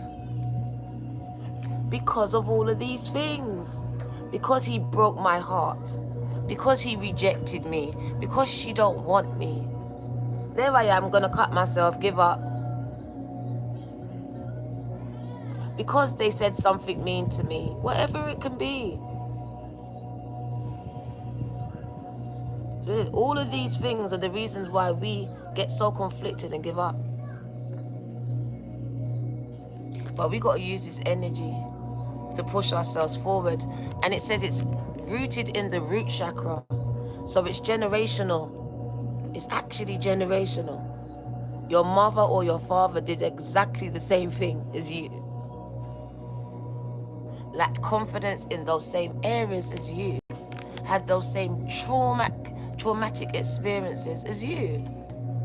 Because of all of these things. Because he broke my heart. Because he rejected me. Because she don't want me. There I am, gonna cut myself, give up. Because they said something mean to me. Whatever it can be. All of these things are the reasons why we get so conflicted and give up. But we got to use this energy to push ourselves forward. And it says it's rooted in the root chakra. So it's generational. It's actually generational. Your mother or your father did exactly the same thing as you. Lacked confidence in those same areas as you. Had those same traumatic experiences as you.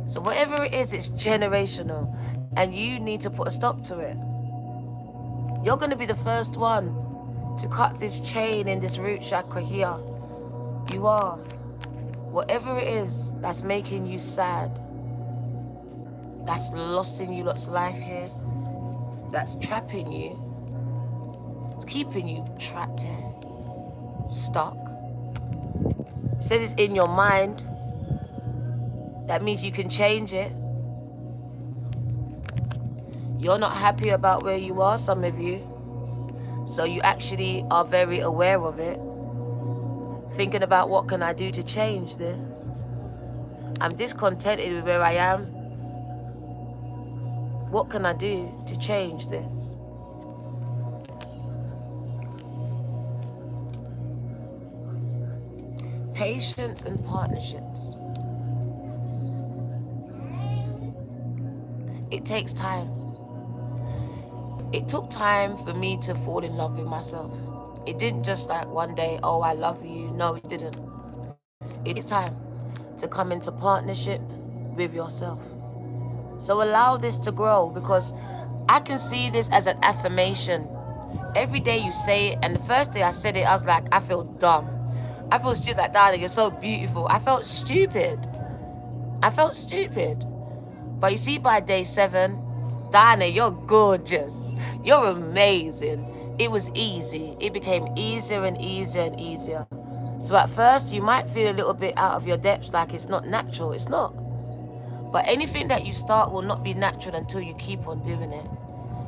So whatever it is, it's generational. And you need to put a stop to it. You're going to be the first one to cut this chain in this root chakra here. You are. Whatever it is that's making you sad, that's losing you lot's life here, that's trapping you, keeping you trapped here, stuck. It says it's in your mind. That means you can change it. You're not happy about where you are, some of you. So you actually are very aware of it. Thinking about what can I do to change this? I'm discontented with where I am. What can I do to change this? Patience and partnerships. It takes time. It took time for me to fall in love with myself. It didn't just like one day, oh, I love you. No, it didn't. It's time to come into partnership with yourself. So allow this to grow, because I can see this as an affirmation. Every day you say it, and the first day I said it, I was like, I feel dumb. I feel stupid, like, Dana, you're so beautiful. I felt stupid. I felt stupid. But you see, by day 7, Dana, you're gorgeous. You're amazing. It was easy. It became easier and easier and easier. So at first, you might feel a little bit out of your depths, like it's not natural. It's not. But anything that you start will not be natural until you keep on doing it.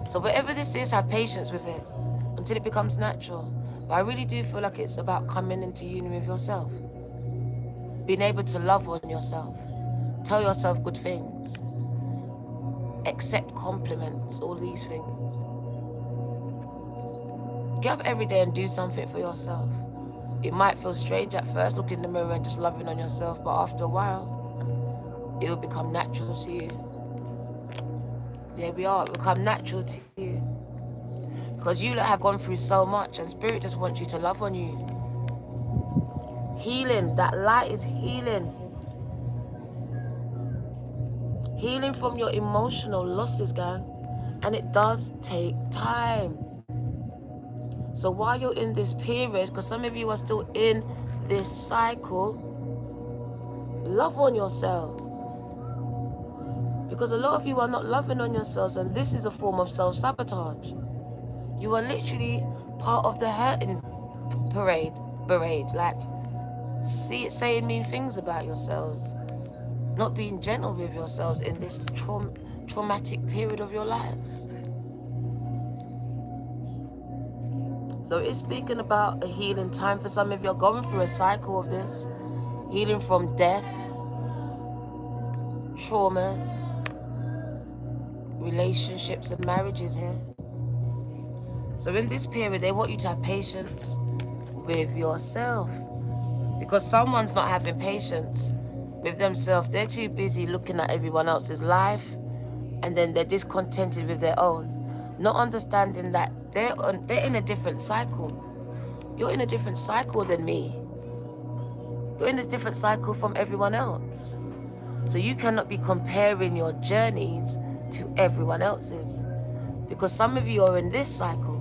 So whatever this is, have patience with it until it becomes natural. But I really do feel like it's about coming into union with yourself. Being able to love on yourself. Tell yourself good things. Accept compliments, all these things. Get up every day and do something for yourself. It might feel strange at first, looking in the mirror and just loving on yourself, but after a while, it will become natural to you. There we are. It will become natural to you. Because you have gone through so much, and Spirit just wants you to love on you. Healing. That light is healing. Healing from your emotional losses, gang. And it does take time. So while you're in this period, because some of you are still in this cycle, love on yourselves. Because a lot of you are not loving on yourselves, and this is a form of self-sabotage. You are literally part of the hurting parade, like saying mean things about yourselves, not being gentle with yourselves in this traumatic period of your lives. So it's speaking about a healing time for some of you. Are going through a cycle of this, healing from death, traumas, relationships and marriages here. So in this period, they want you to have patience with yourself, because someone's not having patience with themselves. They're too busy looking at everyone else's life, and then they're discontented with their own, not understanding that they're in a different cycle. You're in a different cycle than me. You're in a different cycle from everyone else. So you cannot be comparing your journeys to everyone else's, because some of you are in this cycle,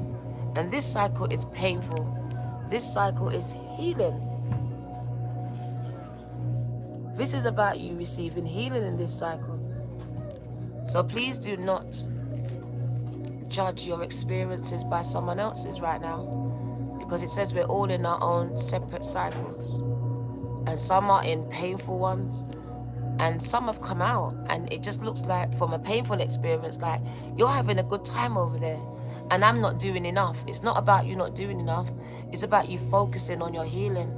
and this cycle is painful. This cycle is healing. This is about you receiving healing in this cycle. So please do not judge your experiences by someone else's right now, because it says we're all in our own separate cycles, and some are in painful ones, and some have come out, and it just looks like from a painful experience like you're having a good time over there and I'm not doing enough. It's not about you not doing enough. It's about you focusing on your healing,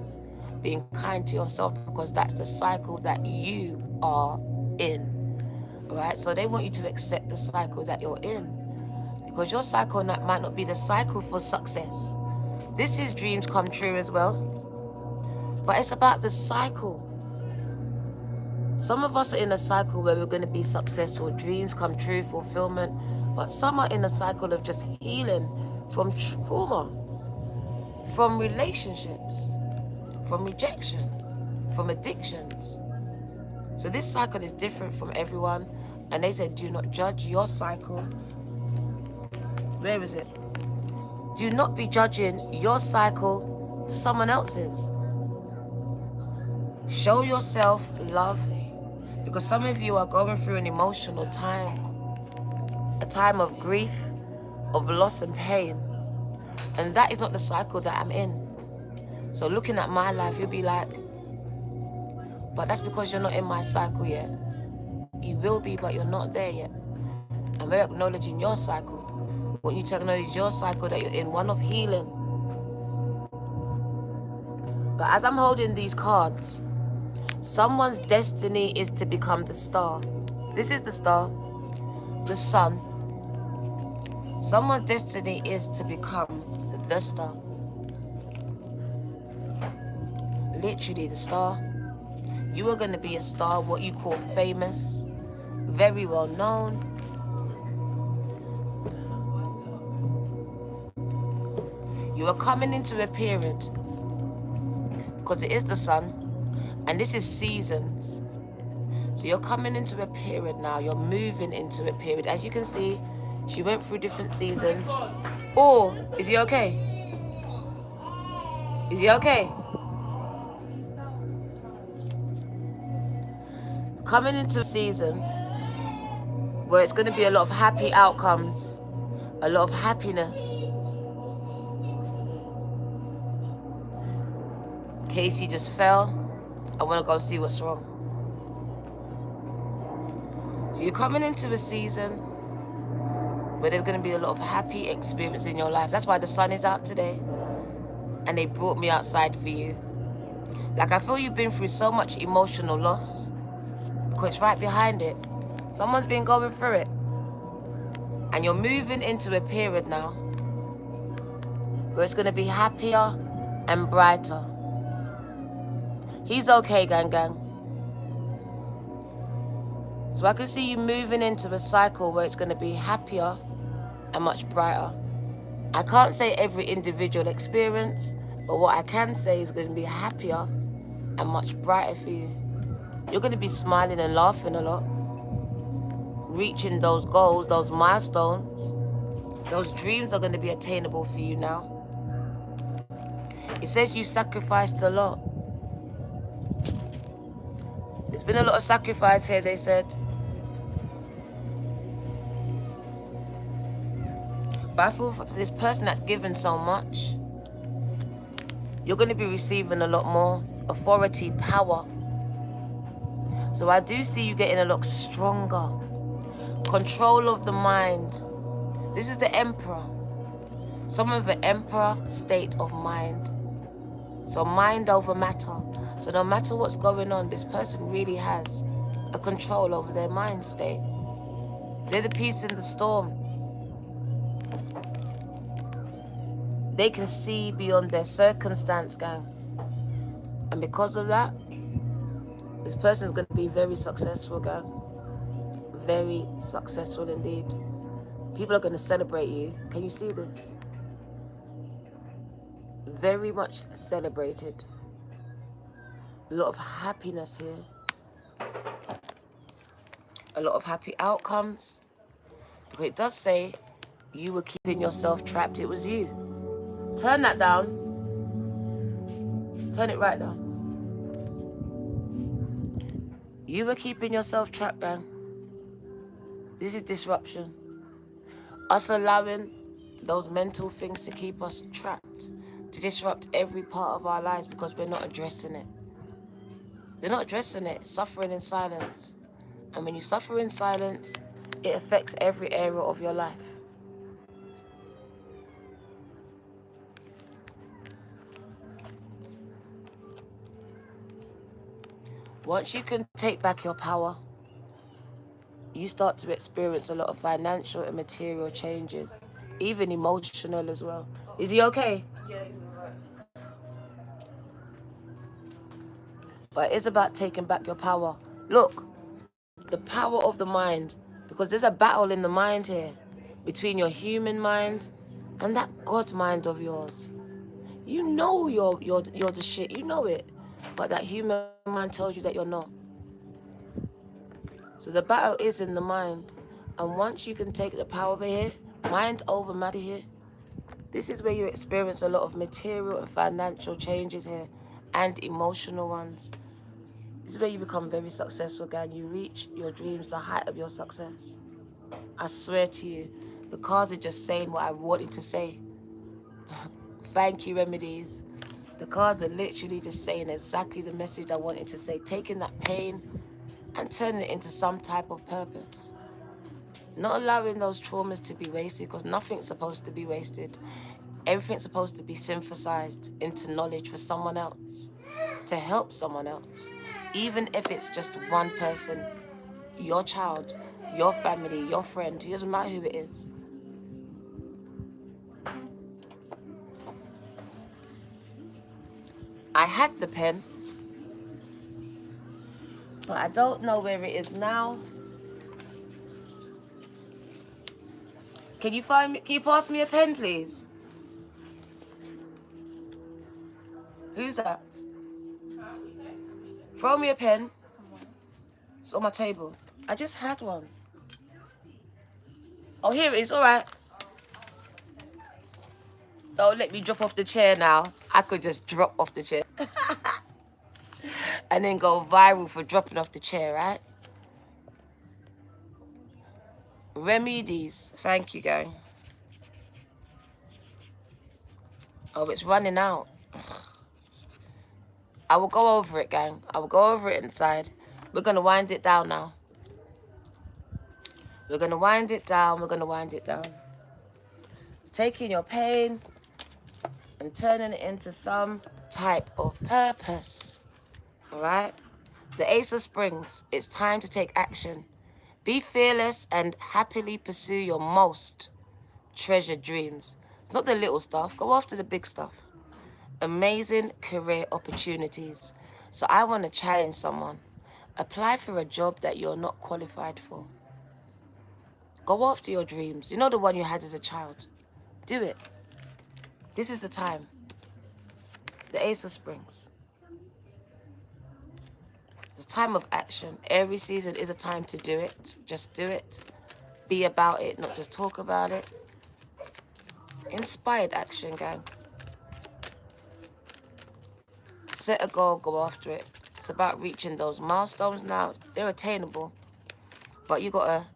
being kind to yourself, because that's the cycle that you are in. All right, so they want you to accept the cycle that you're in, because your cycle might not be the cycle for success. This is dreams come true as well, but it's about the cycle. Some of us are in a cycle where we're going to be successful, dreams come true, fulfillment, but some are in a cycle of just healing from trauma, from relationships, from rejection, from addictions. So this cycle is different from everyone, and they said do not judge your cycle. Where is it? Do not be judging your cycle to someone else's. Show yourself love, because some of you are going through an emotional time, a time of grief, of loss and pain, and that is not the cycle that I'm in. So looking at my life, you'll be like, but that's because you're not in my cycle yet. You will be, but you're not there yet. And we're acknowledging your cycle. I want you to acknowledge your cycle that you're in, one of healing. But as I'm holding these cards, someone's destiny is to become the star. This is the star, the sun. Someone's destiny is to become the star. Literally the star. You are going to be a star, what you call famous, very well known. You are coming into a period, because it is the sun, and this is seasons. So you're coming into a period now. You're moving into a period. As you can see, she went through different seasons. Oh, is he okay? Is he okay? Coming into a season where it's going to be a lot of happy outcomes, a lot of happiness. Casey just fell. I want to go see what's wrong. So you're coming into a season where there's going to be a lot of happy experience in your life. That's why the sun is out today, and they brought me outside for you. Like, I feel you've been through so much emotional loss, because it's right behind it. Someone's been going through it, and you're moving into a period now where it's going to be happier and brighter. He's okay, gang. So I can see you moving into a cycle where it's going to be happier and much brighter. I can't say every individual experience, but what I can say is going to be happier and much brighter for you. You're going to be smiling and laughing a lot, reaching those goals, those milestones. Those dreams are going to be attainable for you now. It says you sacrificed a lot. There's been a lot of sacrifice here, they said. But I feel for this person that's given so much, you're going to be receiving a lot more authority, power. So I do see you getting a lot stronger. Control of the mind. This is the Emperor. Some of the Emperor state of mind. So mind over matter. So no matter what's going on, this person really has a control over their mind state. They're the peace in the storm. They can see beyond their circumstance, gang. And because of that, this person is going to be very successful, gang. Very successful indeed. People are going to celebrate you. Can you see this? Very much celebrated. A lot of happiness here. A lot of happy outcomes. But it does say you were keeping yourself trapped. It was you. Turn that down. Turn it right down. You were keeping yourself trapped, gang. This is disruption. Us allowing those mental things to keep us trapped, to disrupt every part of our lives because we're not addressing it. They're not addressing it, suffering in silence. And when you suffer in silence, it affects every area of your life. Once you can take back your power, you start to experience a lot of financial and material changes, even emotional as well. Is he okay? Yeah, he's all right. But it's about taking back your power. Look, the power of the mind, because there's a battle in the mind here between your human mind and that God mind of yours. You know you're the shit, you know it, but that human mind tells you that you're not. So the battle is in the mind. And once you can take the power over here, mind over matter here, this is where you experience a lot of material and financial changes here, and emotional ones. This is where you become very successful, guy. You reach your dreams, the height of your success. I swear to you, the cards are just saying what I wanted to say. Thank you, Remedies. The cards are literally just saying exactly the message I wanted to say, taking that pain and turning it into some type of purpose. Not allowing those traumas to be wasted, because nothing's supposed to be wasted. Everything's supposed to be synthesized into knowledge for someone else, to help someone else. Even if it's just one person, your child, your family, your friend, it doesn't matter who it is. I had the pen, but I don't know where it is now. Can you pass me a pen, please? Who's that? Throw me a pen. It's on my table. I just had one. Oh, here it is, all right. Don't let me drop off the chair now. I could just drop off the chair. And then go viral for dropping off the chair, right? Remedies. Thank you, gang. Oh, it's running out. I will go over it, gang. I will go over it inside. We're going to wind it down now. We're going to wind it down. We're going to wind it down. Taking your pain and turning it into some type of purpose. All right? The Ace of Springs. It's time to take action. Be fearless and happily pursue your most treasured dreams. It's not the little stuff. Go after the big stuff. Amazing career opportunities. So I want to challenge someone. Apply for a job that you're not qualified for. Go after your dreams. You know the one you had as a child. Do it. This is the time. The Ace of Springs. The time of action. Every season is a time to do it. Just do it. Be about it, not just talk about it. Inspired action, gang. Set a goal, go after it. It's about reaching those milestones now. They're attainable. But you got to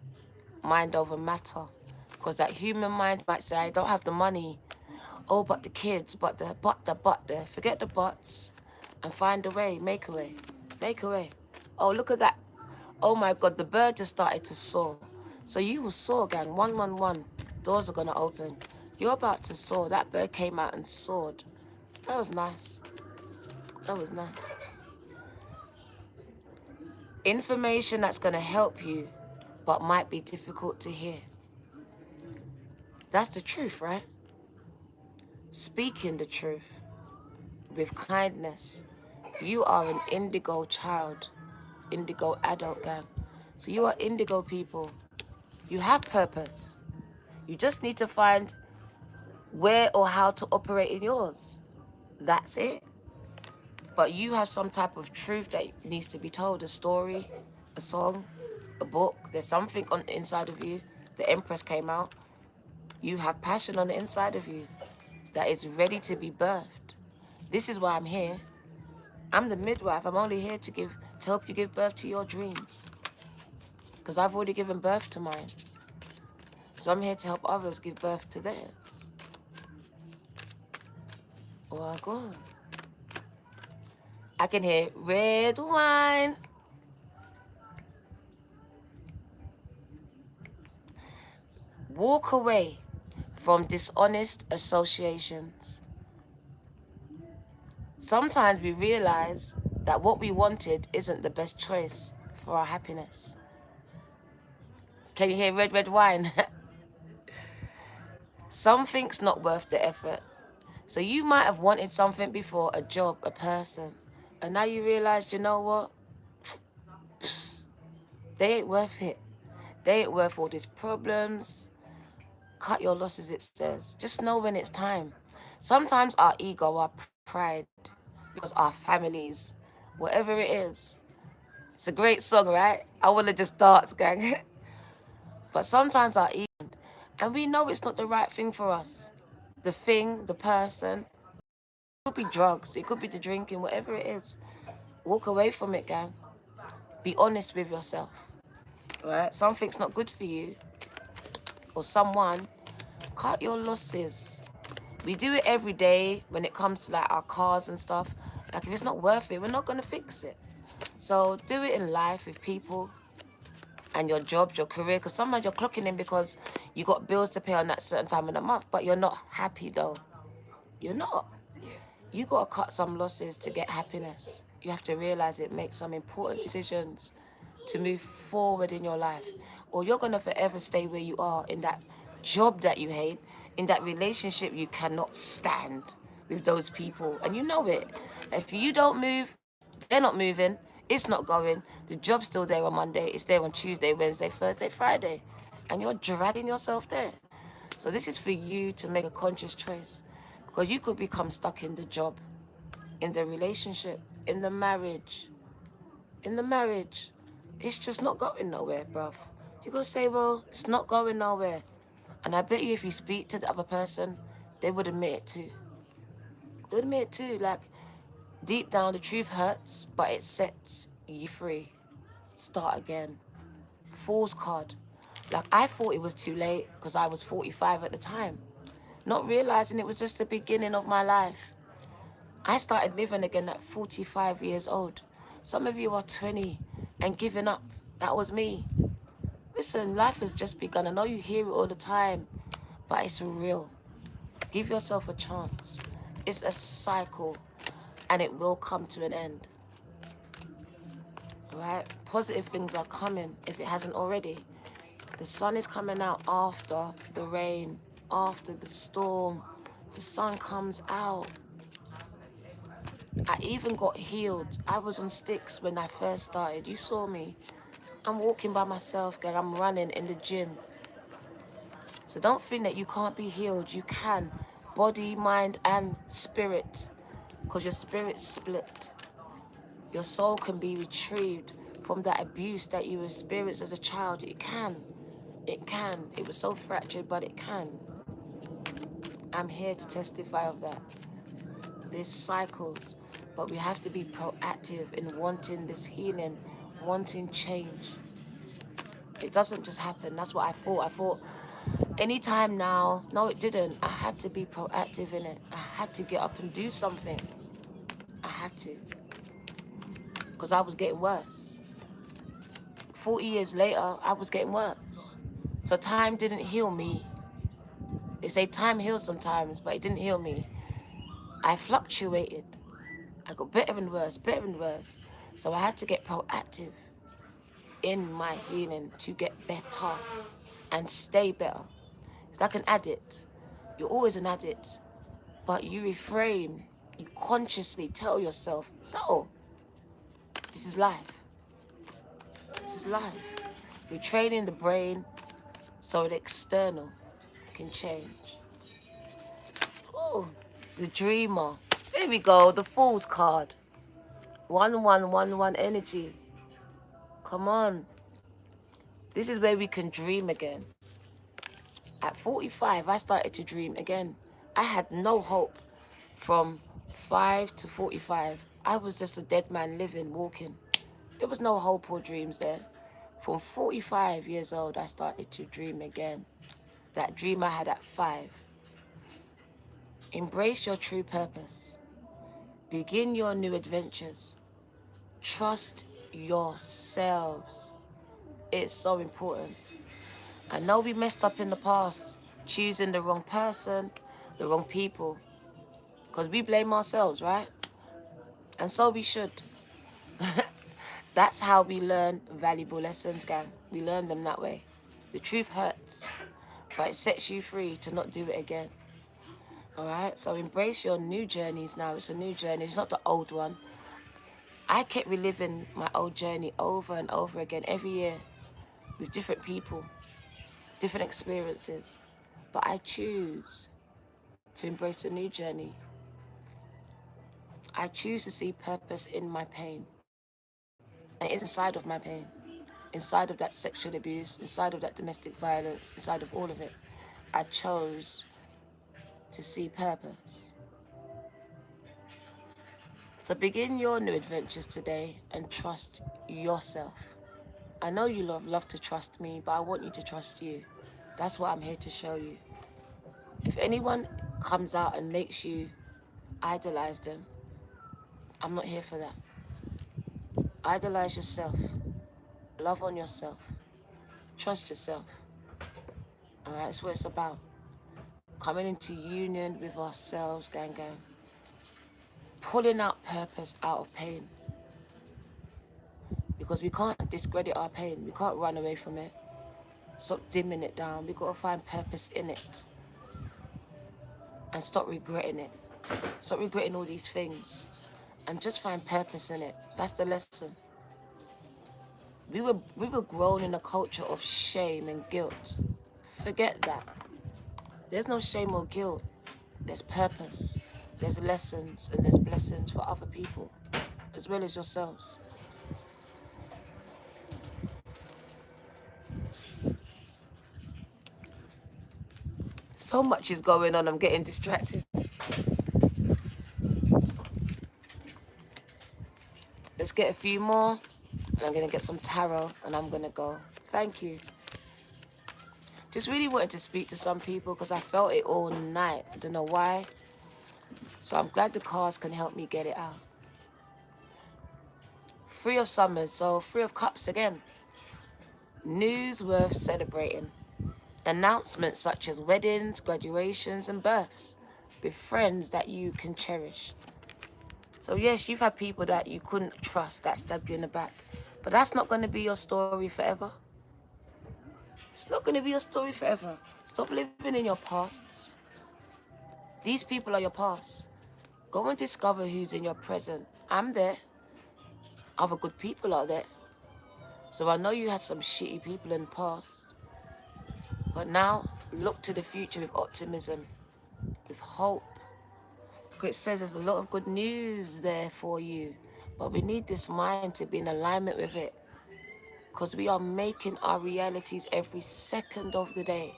mind over matter. Because that human mind might say, I don't have the money. Oh, but the kids, but the. Forget the buts. And find a way, make a way. Make a way. Oh, look at that. Oh my God, the bird just started to soar. So you will soar, gang. 111. Doors are going to open. You're about to soar. That bird came out and soared. That was nice. That was nice. Information that's going to help you, but might be difficult to hear. That's the truth, right? Speaking the truth with kindness. You are an indigo child, indigo adult, gang. So you are indigo people. You have purpose. You just need to find where or how to operate in yours. That's it. But you have some type of truth that needs to be told. A story, a song, a book. There's something on the inside of you. The Empress came out. You have passion on the inside of you that is ready to be birthed. This is why I'm here. I'm the midwife. I'm only here to help you give birth to your dreams. Because I've already given birth to mine. So I'm here to help others give birth to theirs. Oh, God. I can hear red wine. Walk away from dishonest associations. Sometimes we realize that what we wanted isn't the best choice for our happiness. Can you hear red wine? Something's not worth the effort. So you might have wanted something before, a job, a person. And now you realize, you know what? They ain't worth it. They ain't worth all these problems. Cut your losses, it says. Just know when it's time. Sometimes our ego, our pride, because our families, whatever it is. It's a great song, right? I want to just dance, gang. But sometimes our ego, and we know it's not the right thing for us. The thing, the person. It could be drugs. It could be the drinking, whatever it is. Walk away from it, gang. Be honest with yourself, right? Something's not good for you or someone. Cut your losses. We do it every day when it comes to like our cars and stuff. Like if it's not worth it, we're not going to fix it. So do it in life with people and your jobs, your career. Because sometimes you're clocking in because you got bills to pay on that certain time in the month. But you're not happy though. You're not. You got to cut some losses to get happiness. You have to realize it, make some important decisions to move forward in your life. Or you're going to forever stay where you are in that job that you hate, in that relationship you cannot stand with those people. And you know it. If you don't move, they're not moving. It's not going. The job's still there on Monday. It's there on Tuesday, Wednesday, Thursday, Friday. And you're dragging yourself there. So this is for you to make a conscious choice. Because you could become stuck in the job, in the relationship, in the marriage. In the marriage. It's just not going nowhere, bruv. You're going to say, well, it's not going nowhere. And I bet you if you speak to the other person, they would admit it too. They would admit it too. Like, deep down, the truth hurts, but it sets you free. Start again. Fool's card. Like, I thought it was too late because I was 45 at the time. Not realizing it was just the beginning of my life. I started living again at 45 years old. Some of you are 20 and giving up. That was me. Listen, life has just begun. I know you hear it all the time, but it's real. Give yourself a chance. It's a cycle, and it will come to an end. All right? Positive things are coming, if it hasn't already. The sun is coming out after the rain, after the storm. The sun comes out. I even got healed. I was on sticks when I first started. You saw me. I'm walking by myself, girl. I'm running in the gym. So don't think that you can't be healed. You can. Body, mind, and spirit. Because your spirit's split. Your soul can be retrieved from that abuse that you experienced as a child. It can. It can. It was so fractured, but it can. I'm here to testify of that. There's cycles, but we have to be proactive in wanting this healing, wanting change. It doesn't just happen. That's what I thought. I thought anytime now. No, it didn't. I had to be proactive in it. I had to get up and do something. I had to. Because I was getting worse. 40 years later, I was getting worse. So time didn't heal me. They say time heals sometimes, but it didn't heal me. I fluctuated. I got better and worse, better and worse. So I had to get proactive in my healing to get better and stay better. It's like an addict. You're always an addict, but you reframe. You consciously tell yourself, no, this is life. This is life. We're training the brain so the external can change. Oh, the dreamer. There we go, the Fool's card. 1111 energy. Come on. This is where we can dream again. At 45, I started to dream again. I had no hope from 5 to 45. I was just a dead man living, walking. There was no hope or dreams there. From 45 years old, I started to dream again. That dream I had at 5. Embrace your true purpose. Begin your new adventures. Trust yourselves. It's so important. I know we messed up in the past, choosing the wrong person, the wrong people. Because we blame ourselves, right? And so we should. That's how we learn valuable lessons, gang. We learn them that way. The truth hurts, but it sets you free to not do it again. All right? So embrace your new journeys now. It's a new journey. It's not the old one. I kept reliving my old journey over and over again every year with different people, different experiences. But I choose to embrace a new journey. I choose to see purpose in my pain. And it's inside of my pain, inside of that sexual abuse, inside of that domestic violence, inside of all of it. I chose to see purpose. So begin your new adventures today and trust yourself. I know you love to trust me, but I want you to trust you. That's what I'm here to show you. If anyone comes out and makes you idolize them, I'm not here for that. Idolize yourself. Love on yourself. Trust yourself. All right, that's what it's about. Coming into union with ourselves, gang. Pulling out purpose out of pain. Because we can't discredit our pain. We can't run away from it. Stop dimming it down. We've got to find purpose in it. And stop regretting it. Stop regretting all these things. And just find purpose in it. That's the lesson. We were grown in a culture of shame and guilt. Forget that. There's no shame or guilt. There's purpose. There's lessons and there's blessings for other people, as well as yourselves. So much is going on, I'm getting distracted. Let's get a few more, and I'm going to get some tarot, and I'm going to go. Thank you. Just really wanted to speak to some people because I felt it all night. I don't know why. So I'm glad the cards can help me get it out. 3 of Summers, so 3 of Cups again. News worth celebrating. Announcements such as weddings, graduations, and births with friends that you can cherish. So yes, you've had people that you couldn't trust that stabbed you in the back. But that's not going to be your story forever. It's not going to be your story forever. Stop living in your pasts. These people are your past. Go and discover who's in your present. I'm there. Other good people are there. So I know you had some shitty people in the past. But now, look to the future with optimism, with hope. Because it says there's a lot of good news there for you. But we need this mind to be in alignment with it. Because we are making our realities every second of the day.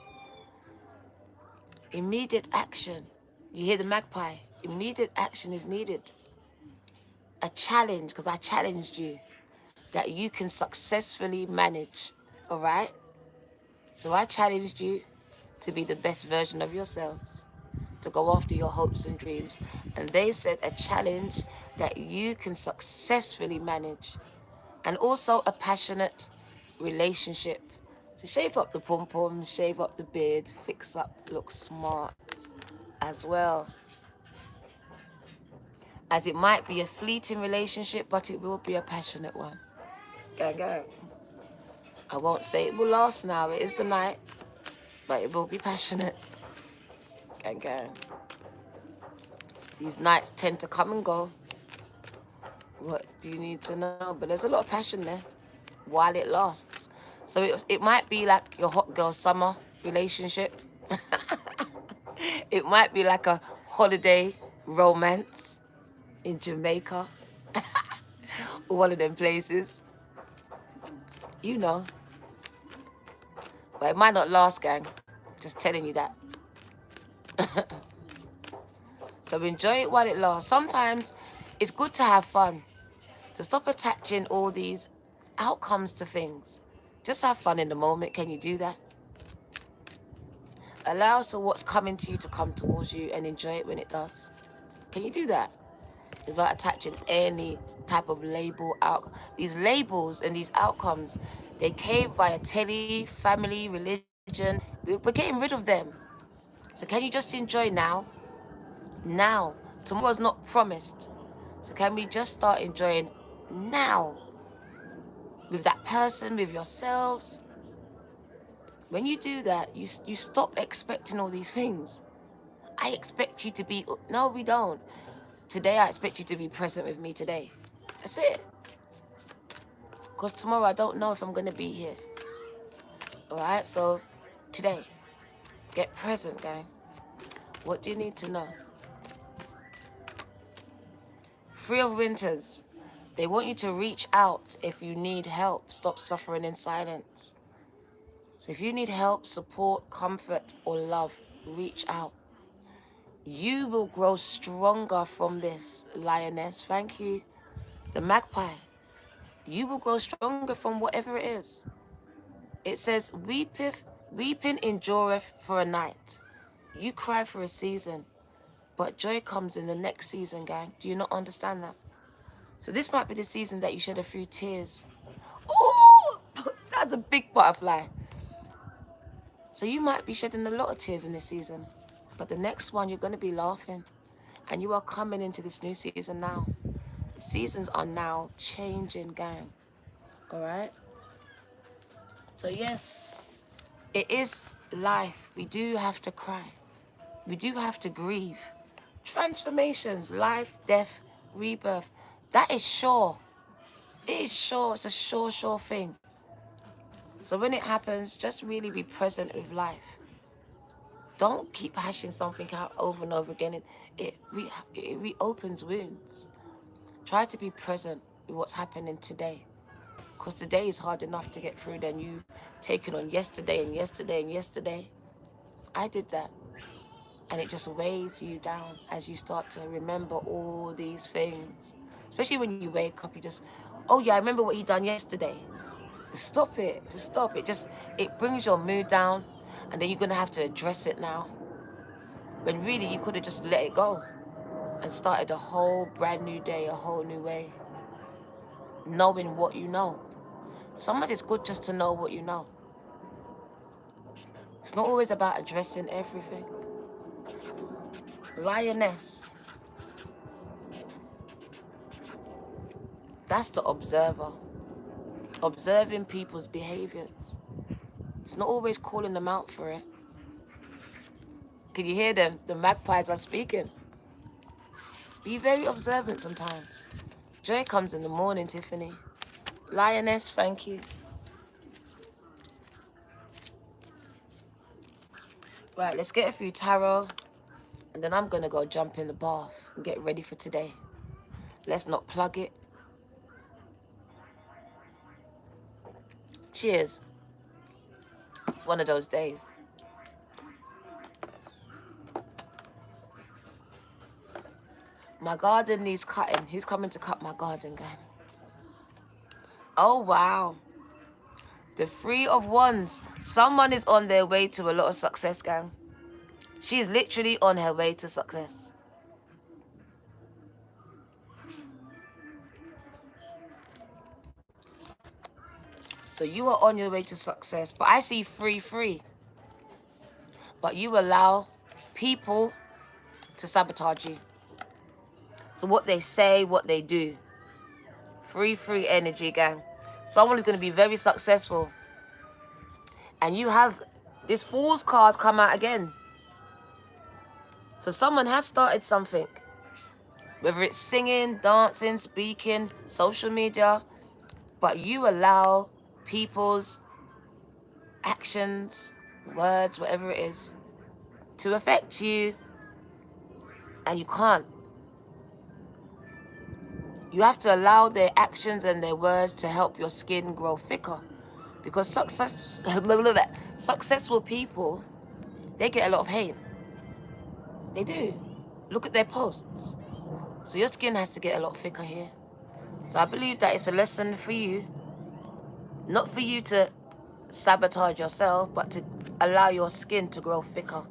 Immediate action. You hear the magpie? Immediate action is needed. A challenge, because I challenged you, that you can successfully manage. All right? So I challenged you to be the best version of yourselves, to go after your hopes and dreams. And they said a challenge that you can successfully manage. And also a passionate relationship. To shave up the pom-pom, shave up the beard, fix up, look smart as well. As it might be a fleeting relationship, but it will be a passionate one. Go. I won't say it will last now. It is the night, but it will be passionate. Go. These nights tend to come and go. What do you need to know? But there's a lot of passion there while it lasts. So it might be like your hot girl summer relationship. It might be like a holiday romance in Jamaica. Or one of them places. You know. But it might not last, gang. Just telling you that. So enjoy it while it lasts. Sometimes it's good to have fun. To stop attaching all these outcomes to things. Just have fun in the moment. Can you do that? Allow for what's coming to you to come towards you and enjoy it when it does. Can you do that? Without attaching any type of label out. These labels and these outcomes, they came via telly, family, religion. We're getting rid of them. So can you just enjoy now? Now. Tomorrow's not promised. So can we just start enjoying now? With that person, with yourselves. When you do that, you stop expecting all these things. I expect you to be... No, we don't. Today, I expect you to be present with me today. That's it. Because tomorrow, I don't know if I'm going to be here. All right? So, today, get present, gang. What do you need to know? Three of Winters. They want you to reach out if you need help. Stop suffering in silence. So if you need help, support, comfort, or love, reach out. You will grow stronger from this, lioness. Thank you. The magpie. You will grow stronger from whatever it is. It says, weeping endureth for a night. You cry for a season, but joy comes in the next season, gang. Do you not understand that? So this might be the season that you shed a few tears. Oh, that's a big butterfly. So you might be shedding a lot of tears in this season. But the next one, you're going to be laughing. And you are coming into this new season now. The seasons are now changing, gang. All right? So yes, it is life. We do have to cry. We do have to grieve. Transformations, life, death, rebirth. That is sure. It is sure. It's a sure thing. So when it happens, just really be present with life. Don't keep hashing something out over and over again. It reopens wounds. Try to be present with what's happening today. Because today is hard enough to get through than you taking on yesterday and yesterday and yesterday. I did that. And it just weighs you down as you start to remember all these things. Especially when you wake up, you just, oh yeah, I remember what he done yesterday. Stop it. Just stop it. It brings your mood down. And then you're going to have to address it now. When really you could have just let it go. And started a whole brand new day, a whole new way. Knowing what you know. Sometimes it's good just to know what you know. It's not always about addressing everything. Lioness. That's the observer. Observing people's behaviors. It's not always calling them out for it. Can you hear them? The magpies are speaking. Be very observant sometimes. Joy comes in the morning, Tiffany. Lioness, thank you. Right, let's get a few tarot. And then I'm going to go jump in the bath and get ready for today. Let's not plug it. Cheers. It's one of those days. My garden needs cutting. Who's coming to cut my garden, gang? Oh, wow. The Three of Wands. Someone is on their way to a lot of success, gang. She's literally on her way to success. So you are on your way to success. But I see free. But you allow people to sabotage you. So what they say, what they do. Free energy, gang. Someone is going to be very successful. And you have this Fool's card come out again. So someone has started something. Whether it's singing, dancing, speaking, social media. But you allow people's actions, words, whatever it is, to affect you. And you can't. You have to allow their actions and their words to help your skin grow thicker. Because successful people, they get a lot of hate. They do. Look at their posts. So your skin has to get a lot thicker here. So I believe that it's a lesson for you. Not for you to sabotage yourself, but to allow your skin to grow thicker.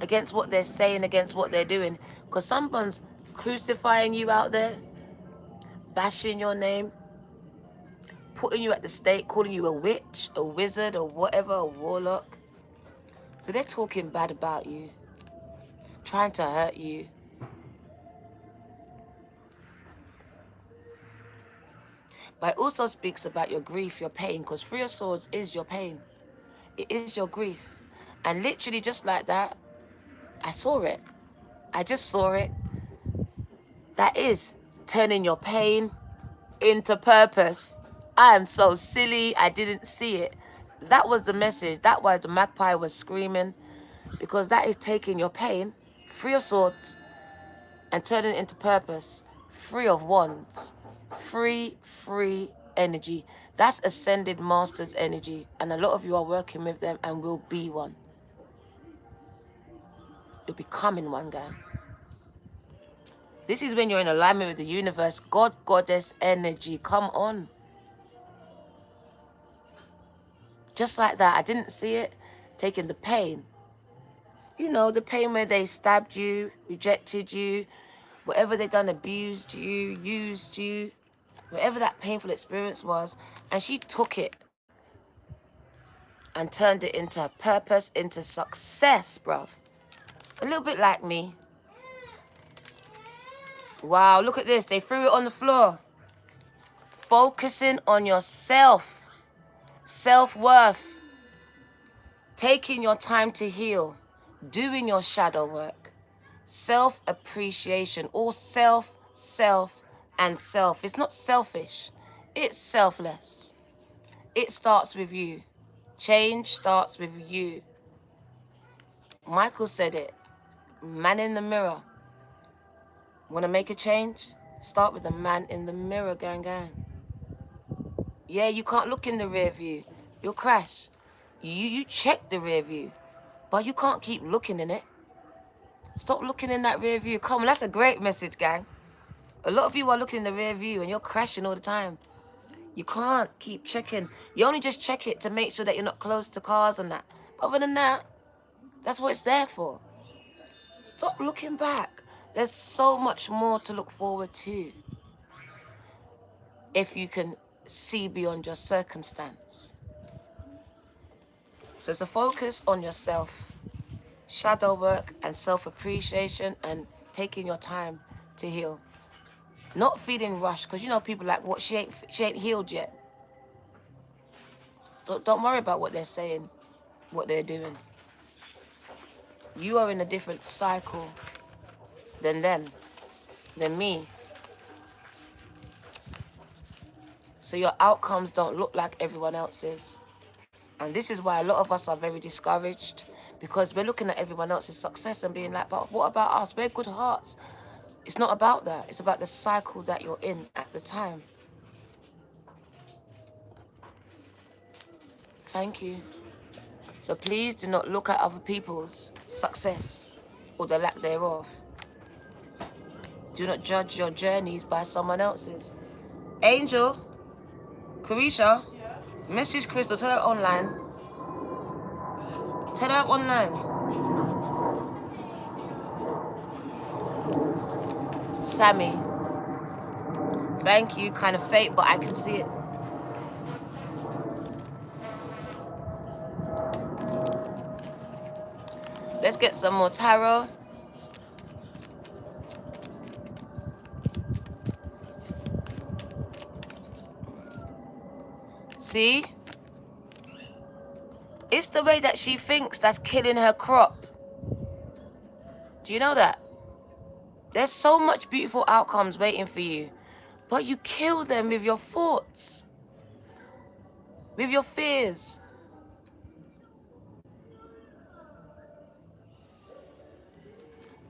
Against what they're saying, against what they're doing. Because someone's crucifying you out there. Bashing your name, putting you at the stake, calling you a witch, a wizard, or whatever, a warlock. So they're talking bad about you, trying to hurt you. But it also speaks about your grief, your pain, because Three of Swords is your pain. It is your grief. And literally just like that, I saw it. I just saw it. That is turning your pain into purpose. I am so silly. I didn't see it. That was the message. That was the magpie was screaming. Because that is taking your pain, Three of Swords, and turning it into purpose. Three of Wands. Free energy. That's ascended masters energy. And a lot of you are working with them and will be one. You're becoming one, guy. This is when you're in alignment with the universe. God, goddess energy. Come on. Just like that. I didn't see it. Taking the pain. You know, the pain where they stabbed you, rejected you, whatever they done, abused you, used you, whatever that painful experience was. And she took it and turned it into purpose, into success, bruv. A little bit like me. Wow, look at this. They threw it on the floor. Focusing on yourself. Self-worth. Taking your time to heal. Doing your shadow work. Self-appreciation. All self, and self. It's not selfish. It's selfless. It starts with you. Change starts with you. Michael said it. Man in the mirror. Want to make a change? Start with the man in the mirror, gang. Yeah, you can't look in the rear view. You'll crash. You check the rear view, but you can't keep looking in it. Stop looking in that rear view. Come on, that's a great message, gang. A lot of you are looking in the rear view and you're crashing all the time. You can't keep checking. You only just check it to make sure that you're not close to cars and that. But other than that, that's what it's there for. Stop looking back. There's so much more to look forward to if you can see beyond your circumstance. So it's a focus on yourself, shadow work and self-appreciation and taking your time to heal. Not feeling rushed, because you know people like, what, she ain't healed yet. Don't worry about what they're saying, what they're doing. You are in a different cycle than them. than me. So your outcomes don't look like everyone else's. And this is why a lot of us are very discouraged, because we're looking at everyone else's success and being like, but what about us? We're good hearts. It's not about that. It's about the cycle that you're in at the time. Thank you. So please do not look at other people's success or the lack thereof. Do not judge your journeys by someone else's. Angel, Carisha, message Crystal, tell her online. Tell her online. Sammy, thank you. Kind of faint, but I can see it. Let's get some more tarot. See? It's the way that she thinks that's killing her crop. Do you know that? There's so much beautiful outcomes waiting for you, but you kill them with your thoughts, with your fears.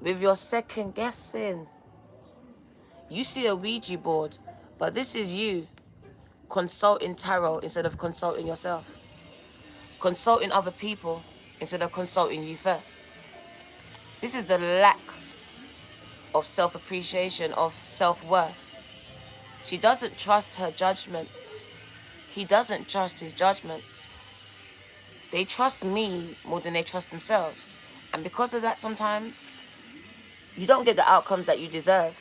With your second guessing. You see a Ouija board, but this is you consulting tarot instead of consulting yourself. Consulting other people instead of consulting you first. This is the lack of self-appreciation, of self-worth. She doesn't trust her judgments. He doesn't trust his judgments. They trust me more than they trust themselves. And because of that, sometimes you don't get the outcomes that you deserve.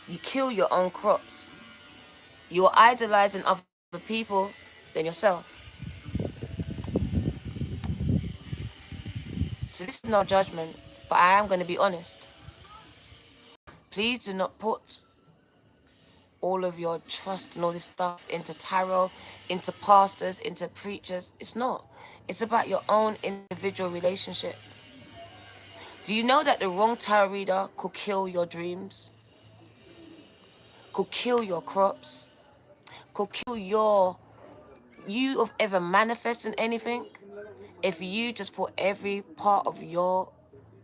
You kill your own crops. You are idolizing other people than yourself. So this is no judgment, but I am going to be honest. Please do not put all of your trust and all this stuff into tarot, into pastors, into preachers. It's not. It's about your own individual relationship. Do you know that the wrong tarot reader could kill your dreams? Could kill your crops? Could kill you of ever manifesting anything? If you just put every part of your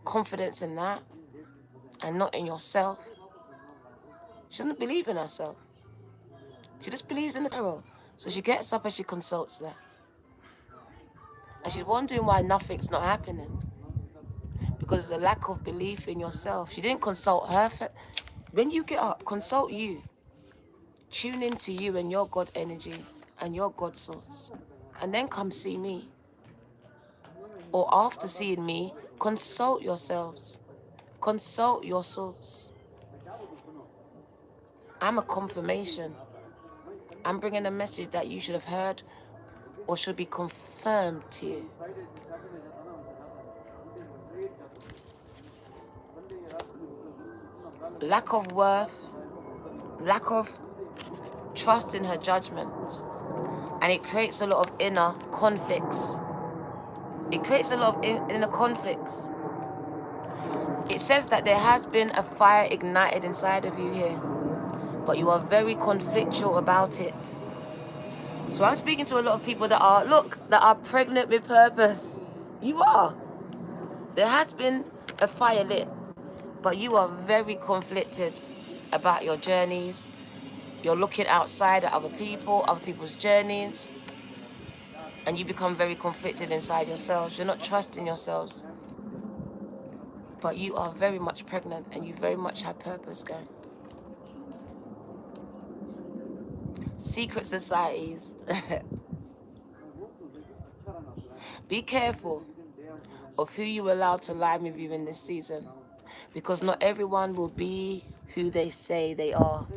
confidence in that and not in yourself. She doesn't believe in herself. She just believes in the tarot. So she gets up and she consults that. And she's wondering why nothing's not happening. Because there's a lack of belief in yourself. She didn't consult her. When you get up, consult you. Tune into you and your God energy and your God source. And then come see me. Or after seeing me, consult yourselves. Consult your source. I'm a confirmation. I'm bringing a message that you should have heard or should be confirmed to you. Lack of worth, lack of trust in her judgments, and it creates a lot of inner conflicts. It creates a lot of inner conflicts. It says that there has been a fire ignited inside of you here, but you are very conflictual about it. So I'm speaking to a lot of people that are pregnant with purpose. You are. There has been a fire lit, but you are very conflicted about your journeys. You're looking outside at other people, other people's journeys, and you become very conflicted inside yourselves. You're not trusting yourselves, but you are very much pregnant and you very much have purpose going. Secret societies. Be careful of who you allow to lie with you in this season, because not everyone will be who they say they are.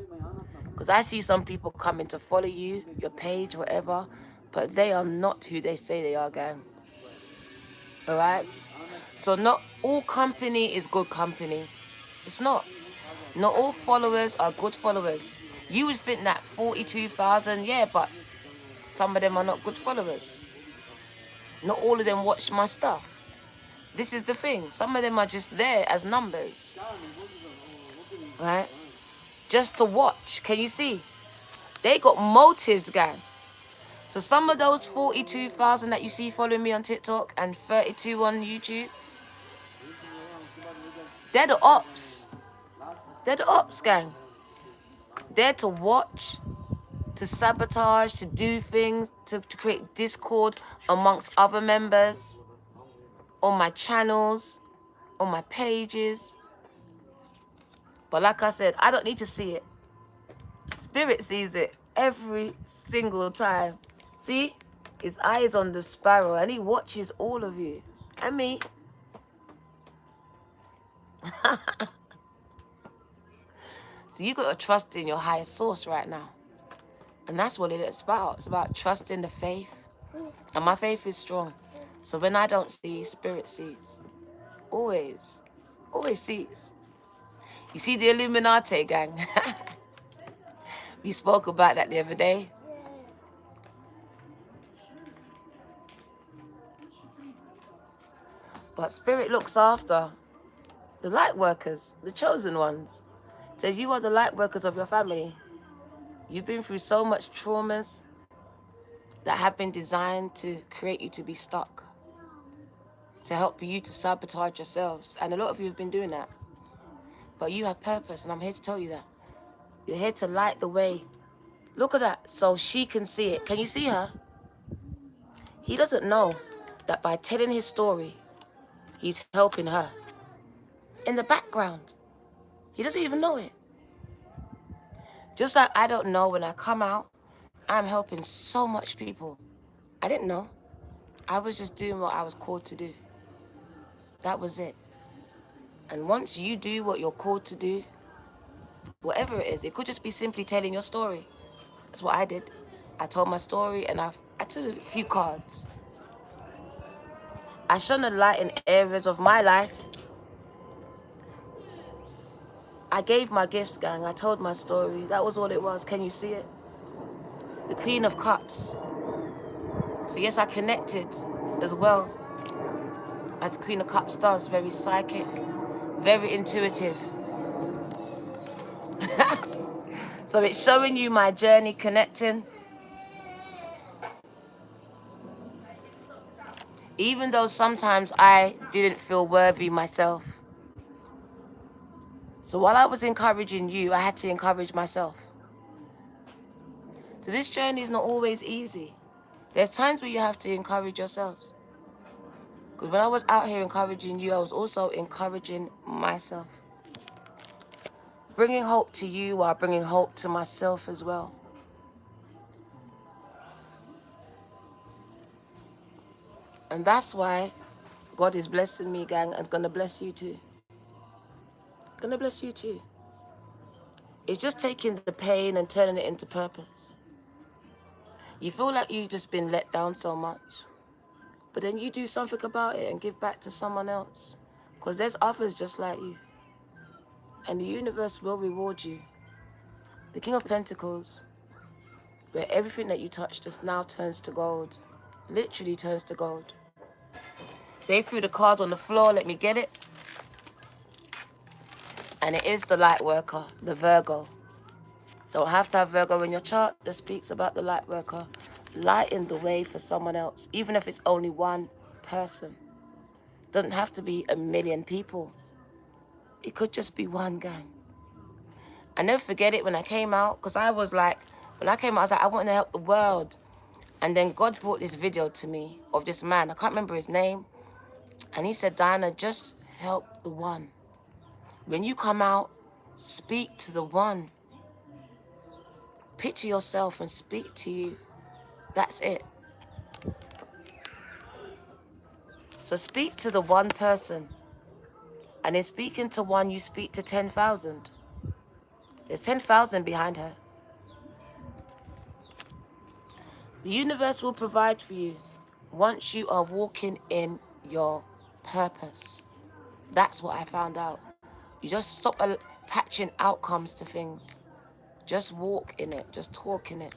Because I see some people coming to follow you, your page, whatever, but they are not who they say they are, gang. All right? So not all company is good company. It's not. Not all followers are good followers. You would think that 42,000, yeah, but some of them are not good followers. Not all of them watch my stuff. This is the thing. Some of them are just there as numbers. right? Just to watch. Can you see? They got motives, gang. So some of those 42,000 that you see following me on TikTok and 32 on YouTube, they're the ops. They're the ops, gang. They're to watch, to sabotage, to do things, to create discord amongst other members, on my channels, on my pages. But like I said, I don't need to see it. Spirit sees it every single time. See? His eye is on the sparrow and he watches all of you. And me. So you got to trust in your higher source right now. And that's what it's about. It's about trusting the faith. And my faith is strong. So when I don't see, Spirit sees. Always. Always sees. You see the Illuminati, gang? We spoke about that the other day. But Spirit looks after the light workers, the chosen ones. It says you are the light workers of your family. You've been through so much traumas that have been designed to create you to be stuck, to help you to sabotage yourselves. And a lot of you have been doing that. But you have purpose, and I'm here to tell you that. You're here to light the way. Look at that, so she can see it. Can you see her? He doesn't know that by telling his story, he's helping her. In the background. He doesn't even know it. Just like I don't know when I come out, I'm helping so much people. I didn't know. I was just doing what I was called to do. That was it. And once you do what you're called to do, whatever it is, it could just be simply telling your story. That's what I did. I told my story and I took a few cards. I shone a light in areas of my life. I gave my gifts, gang. I told my story. That was all it was. Can you see it? The Queen of Cups. So yes, I connected as well, as the Queen of Cups does. Very psychic, very intuitive. So it's showing you my journey connecting. Even though sometimes I didn't feel worthy myself. So while I was encouraging you, I had to encourage myself. So this journey is not always easy. There's times where you have to encourage yourselves. Because when I was out here encouraging you, I was also encouraging myself. Bringing hope to you while bringing hope to myself as well. And that's why God is blessing me, gang, and going to bless you too. Going to bless you too. It's just taking the pain and turning it into purpose. You feel like you've just been let down so much. But then you do something about it and give back to someone else. Because there's others just like you. And the universe will reward you. The King of Pentacles, where everything that you touch just now turns to gold. Literally turns to gold. They threw the cards on the floor. Let me get it. And it is the light worker, the Virgo. Don't have to have Virgo in your chart. That speaks about the light worker. Lighting the way for someone else. Even if it's only one person. Doesn't have to be a million people. It could just be one gang. I never forget it when I came out. Because I was like, when I came out, I was like, I want to help the world. And then God brought this video to me of this man. I can't remember his name. And he said, Diana, just help the one. When you come out, speak to the one. Picture yourself and speak to you. That's it. So speak to the one person. And in speaking to one, you speak to 10,000. There's 10,000 behind her. The universe will provide for you once you are walking in your purpose. That's what I found out. You just stop attaching outcomes to things. Just walk in it. Just talk in it.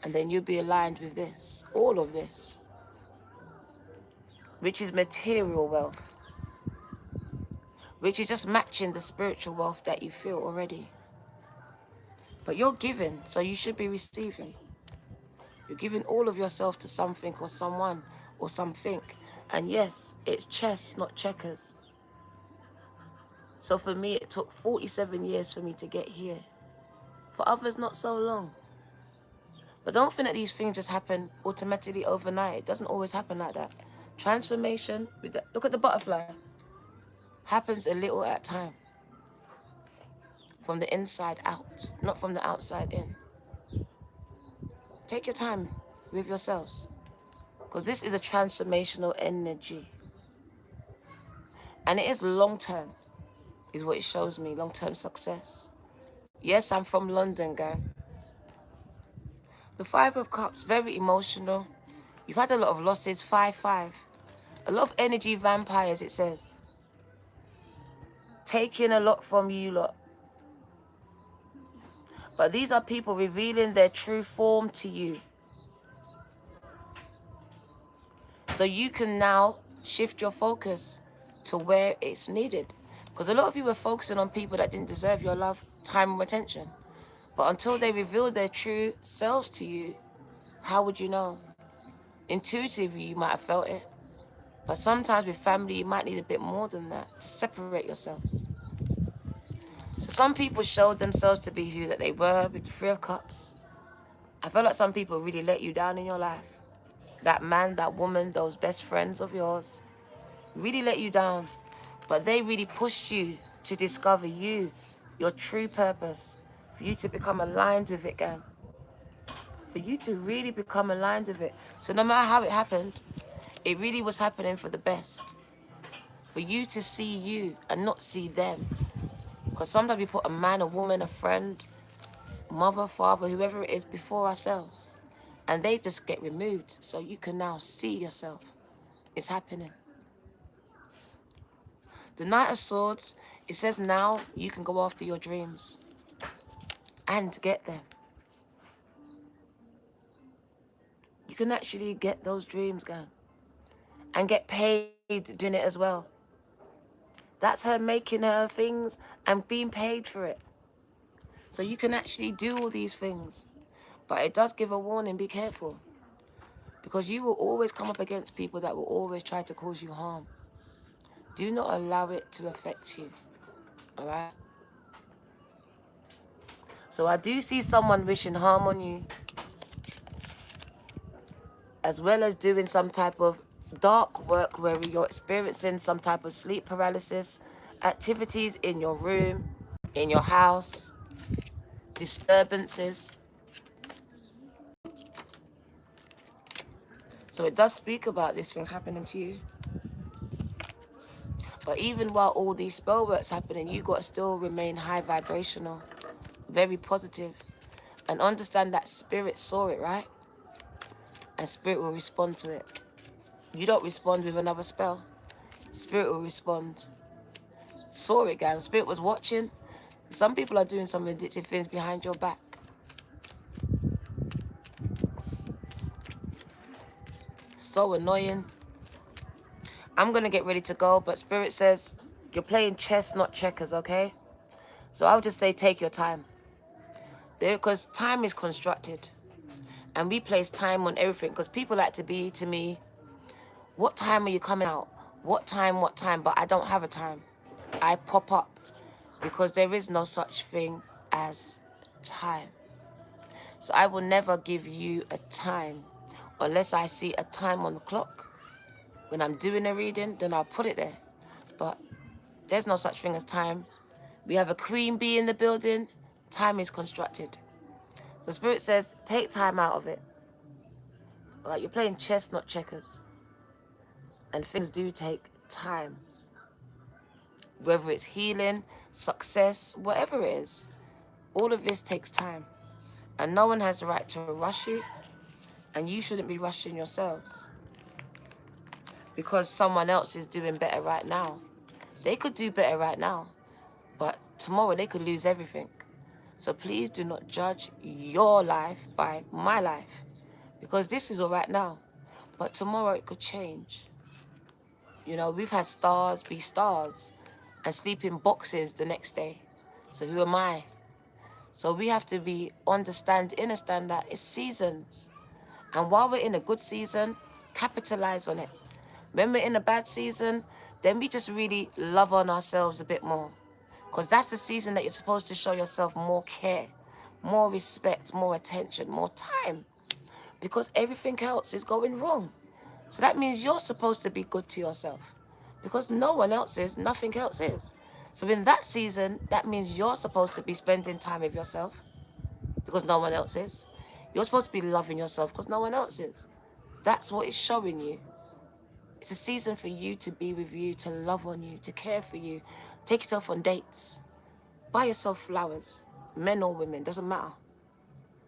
And then you'll be aligned with this. All of this. Which is material wealth. which is just matching the spiritual wealth that you feel already. But you're giving, so you should be receiving. You're giving all of yourself to something or someone or something. And yes, it's chess, not checkers. So for me, it took 47 years for me to get here. For others, not so long. But don't think that these things just happen automatically overnight. It doesn't always happen like that. Transformation, look at the butterfly, happens a little at a time. From the inside out, not from the outside in. Take your time with yourselves. Because this is a transformational energy. And it is long-term, is what it shows me, long-term success. Yes, I'm from London, gang. The Five of Cups, very emotional. You've had a lot of losses, 5-5. A lot of energy vampires, it says. Taking a lot from you lot. But these are people revealing their true form to you. So you can now shift your focus to where it's needed. Because a lot of you were focusing on people that didn't deserve your love, time, and attention. But until they reveal their true selves to you, how would you know? Intuitively, you might have felt it. But sometimes with family, you might need a bit more than that to separate yourselves. So some people showed themselves to be who that they were with the Three of Cups. I feel like some people really let you down in your life. That man, that woman, those best friends of yours, really let you down. But they really pushed you to discover you, your true purpose, for you to become aligned with it, gang. For you to really become aligned with it. So no matter how it happened, it really was happening for the best. For you to see you and not see them. Because sometimes we put a man, a woman, a friend, mother, father, whoever it is, before ourselves. And they just get removed. So you can now see yourself. It's happening. The Knight of Swords, it says now you can go after your dreams. And get them. You can actually get those dreams, gang. And get paid doing it as well. That's her making her things and being paid for it. So you can actually do all these things. But it does give a warning, be careful. Because you will always come up against people that will always try to cause you harm. Do not allow it to affect you. Alright? So I do see someone wishing harm on you. As well as doing some type of dark work where you're experiencing some type of sleep paralysis, activities in your room, in your house, disturbances. So it does speak about this thing happening to you. But even while all these spell work's happening, you got to still remain high vibrational, very positive, and understand that spirit saw it, right? And spirit will respond to it. You don't respond with another spell. Spirit will respond. Saw it, guys. Spirit was watching. Some people are doing some addictive things behind your back. So annoying. I'm going to get ready to go, but Spirit says you're playing chess, not checkers, okay? So I would just say take your time. Because time is constructed. And we place time on everything. Because people like to be, to me, what time are you coming out? What time, what time? But I don't have a time. I pop up. Because there is no such thing as time. So I will never give you a time unless I see a time on the clock. When I'm doing a reading, then I'll put it there. But there's no such thing as time. We have a queen bee in the building. Time is constructed. So Spirit says, take time out of it. All right, you're playing chess, not checkers. And things do take time. Whether it's healing, success, whatever it is, all of this takes time. And no one has the right to rush you. And you shouldn't be rushing yourselves. Because someone else is doing better right now. They could do better right now. But tomorrow they could lose everything. So please do not judge your life by my life. Because this is all right now. But tomorrow it could change. You know, we've had stars be stars. and sleep in boxes the next day. So who am I? So we have to understand that it's seasons. And while we're in a good season, capitalize on it. When we're in a bad season, then we just really love on ourselves a bit more. Because that's the season that you're supposed to show yourself more care, more respect, more attention, more time. Because everything else is going wrong. So that means you're supposed to be good to yourself. Because no one else is, nothing else is. So in that season, that means you're supposed to be spending time with yourself. Because no one else is. You're supposed to be loving yourself because no one else is. That's what it's showing you. It's a season for you to be with you, to love on you, to care for you. Take yourself on dates. Buy yourself flowers. Men or women, doesn't matter.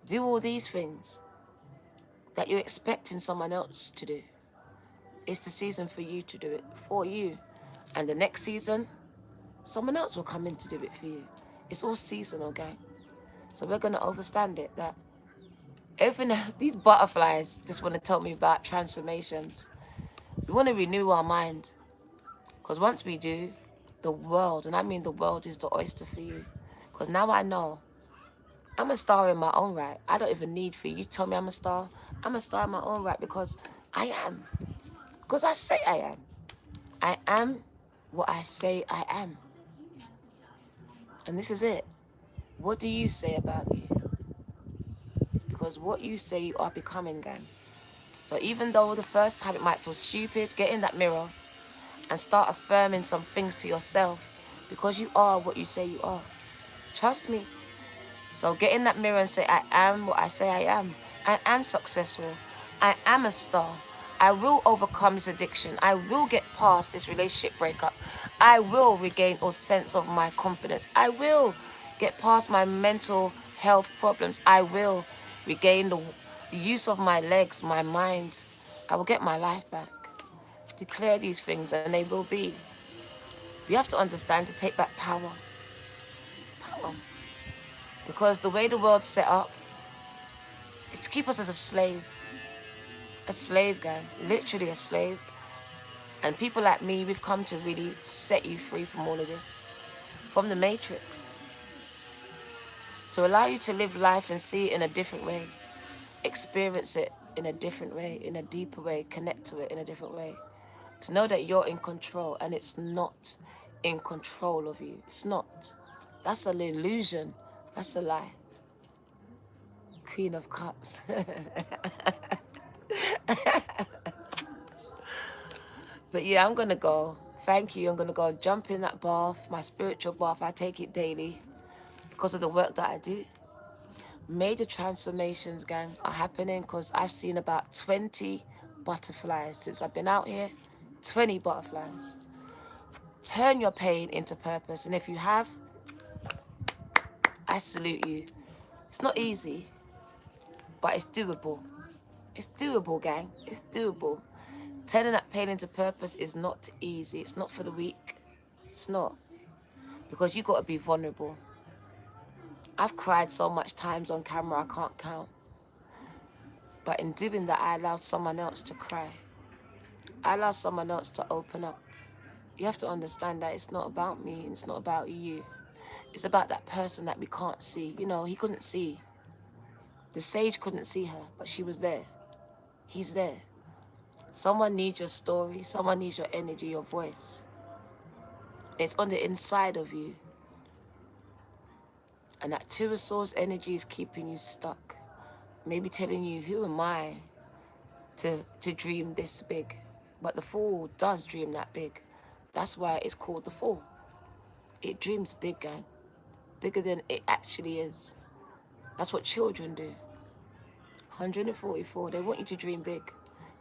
Do all these things that you're expecting someone else to do. It's the season for you to do it for you. And the next season, someone else will come in to do it for you. It's all seasonal, gang. So we're going to understand it that everything, these butterflies just want to tell me about transformations. We want to renew our mind. Because once we do, the world, and I mean the world is the oyster for you. Because now I know I'm a star in my own right. I don't even need for you to tell me I'm a star. I'm a star in my own right because I am. Because I say I am. I am what I say I am. And this is it. What do you say about you? Because what you say you are becoming, gang. So even though the first time it might feel stupid, get in that mirror and start affirming some things to yourself because you are what you say you are. Trust me. So get in that mirror and say, I am what I say I am. I am successful. I am a star. I will overcome this addiction. I will get past this relationship breakup. I will regain a sense of my confidence. I will get past my mental health problems. I will regain the use of my legs, my mind. I will get my life back. Declare these things and they will be. You have to understand to take back power. Power. Because the way the world's set up is to keep us as a slave. A slave, gang. Literally a slave. And people like me, we've come to really set you free from all of this. From the matrix. To allow you to live life and see it in a different way. Experience it in a different way, in a deeper way, connect to it in a different way. To know that you're in control and it's not in control of you. It's not. That's an illusion. That's a lie. Queen of Cups. But yeah, I'm going to go. Thank you. I'm going to go jump in that bath, my spiritual bath. I take it daily because of the work that I do. Major transformations, gang, are happening because I've seen about 20 butterflies since I've been out here. 20 butterflies. Turn your pain into purpose. And if you have, I salute you. It's not easy, but it's doable. It's doable, gang. It's doable. Turning that pain into purpose is not easy. It's not for the weak. It's not. Because you got to be vulnerable. I've cried so much times on camera, I can't count. But in doing that, I allowed someone else to cry. I allowed someone else to open up. You have to understand that it's not about me. It's not about you. It's about that person that we can't see. You know, he couldn't see. The sage couldn't see her, but she was there. He's there. Someone needs your story. Someone needs your energy, your voice. It's on the inside of you. And that Two of Swords energy is keeping you stuck. Maybe telling you, who am I to dream this big? But the Fool does dream that big. That's why it's called the Fool. It dreams big, gang. Bigger than it actually is. That's what children do. 144, they want you to dream big.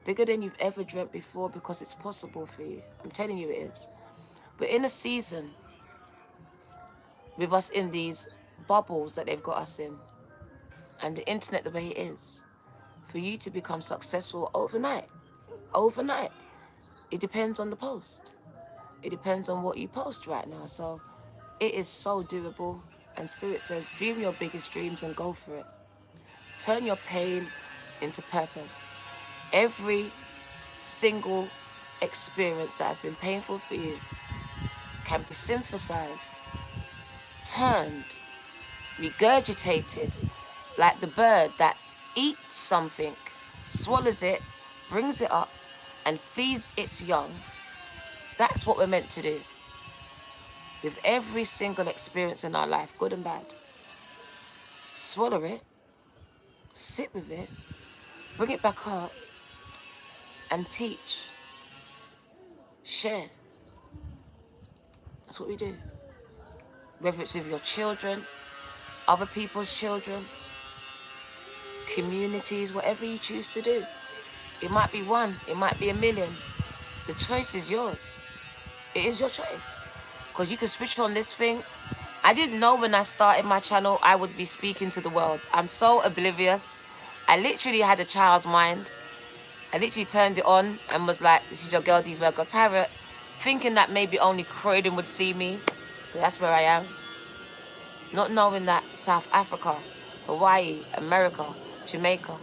Bigger than you've ever dreamt before because it's possible for you. I'm telling you it is. But in a season, with us in these bubbles that they've got us in, and the internet the way it is, for you to become successful overnight, it depends on the post. It depends on what you post right now. So it is so doable. And Spirit says, dream your biggest dreams and go for it. Turn your pain into purpose. Every single experience that has been painful for you can be synthesized, turned, regurgitated, like the bird that eats something, swallows it, brings it up, and feeds its young. That's what we're meant to do with every single experience in our life, good and bad. Swallow it, sit with it, bring it back up, and teach, share. That's what we do. Whether it's with your children, other people's children, communities, whatever you choose to do. It might be one, it might be a million. The choice is yours. It is your choice. Because you can switch on this thing. I didn't know when I started my channel I would be speaking to the world. I'm so oblivious. I literally had a child's mind. I literally turned it on and was like, this is your girl D Virgo Tarot, thinking that maybe only Croydon would see me. But that's where I am. Not knowing that South Africa, Hawaii, America, Jamaica,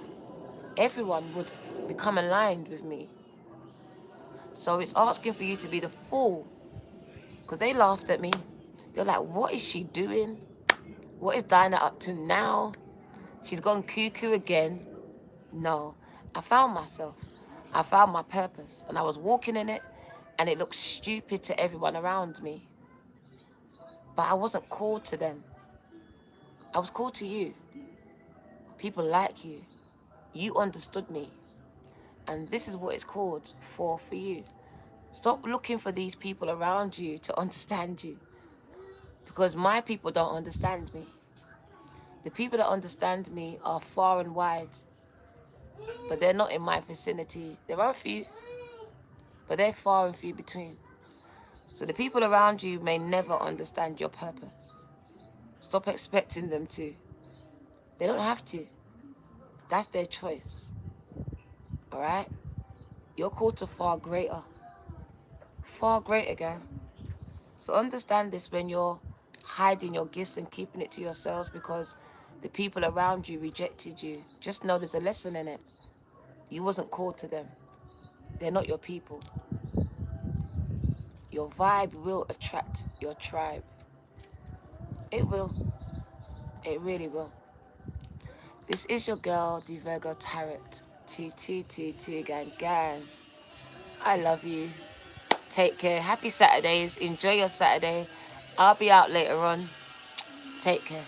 everyone would become aligned with me. So it's asking for you to be the fool. Because they laughed at me. They're like, what is she doing? What is Dinah up to now? She's gone cuckoo again. No, I found myself. I found my purpose. And I was walking in it. And it looked stupid to everyone around me. But I wasn't called to them. I was called to you. People like you. You understood me. And this is what it's called for you. Stop looking for these people around you to understand you. Because my people don't understand me. The people that understand me are far and wide. But they're not in my vicinity. There are a few. But they're far and few between. So the people around you may never understand your purpose. Stop expecting them to. They don't have to. That's their choice. Alright? You're called to far greater. Far greater, gang. So understand this when you're hiding your gifts and keeping it to yourselves because the people around you rejected you. Just know there's a lesson in it. You wasn't called to them. They're not your people. Your vibe will attract your tribe. It will. It really will. This is your girl, the Virgo Tarot 2222, gang. I love you. Take care. Happy Saturdays. Enjoy your Saturday. I'll be out later on. Take care.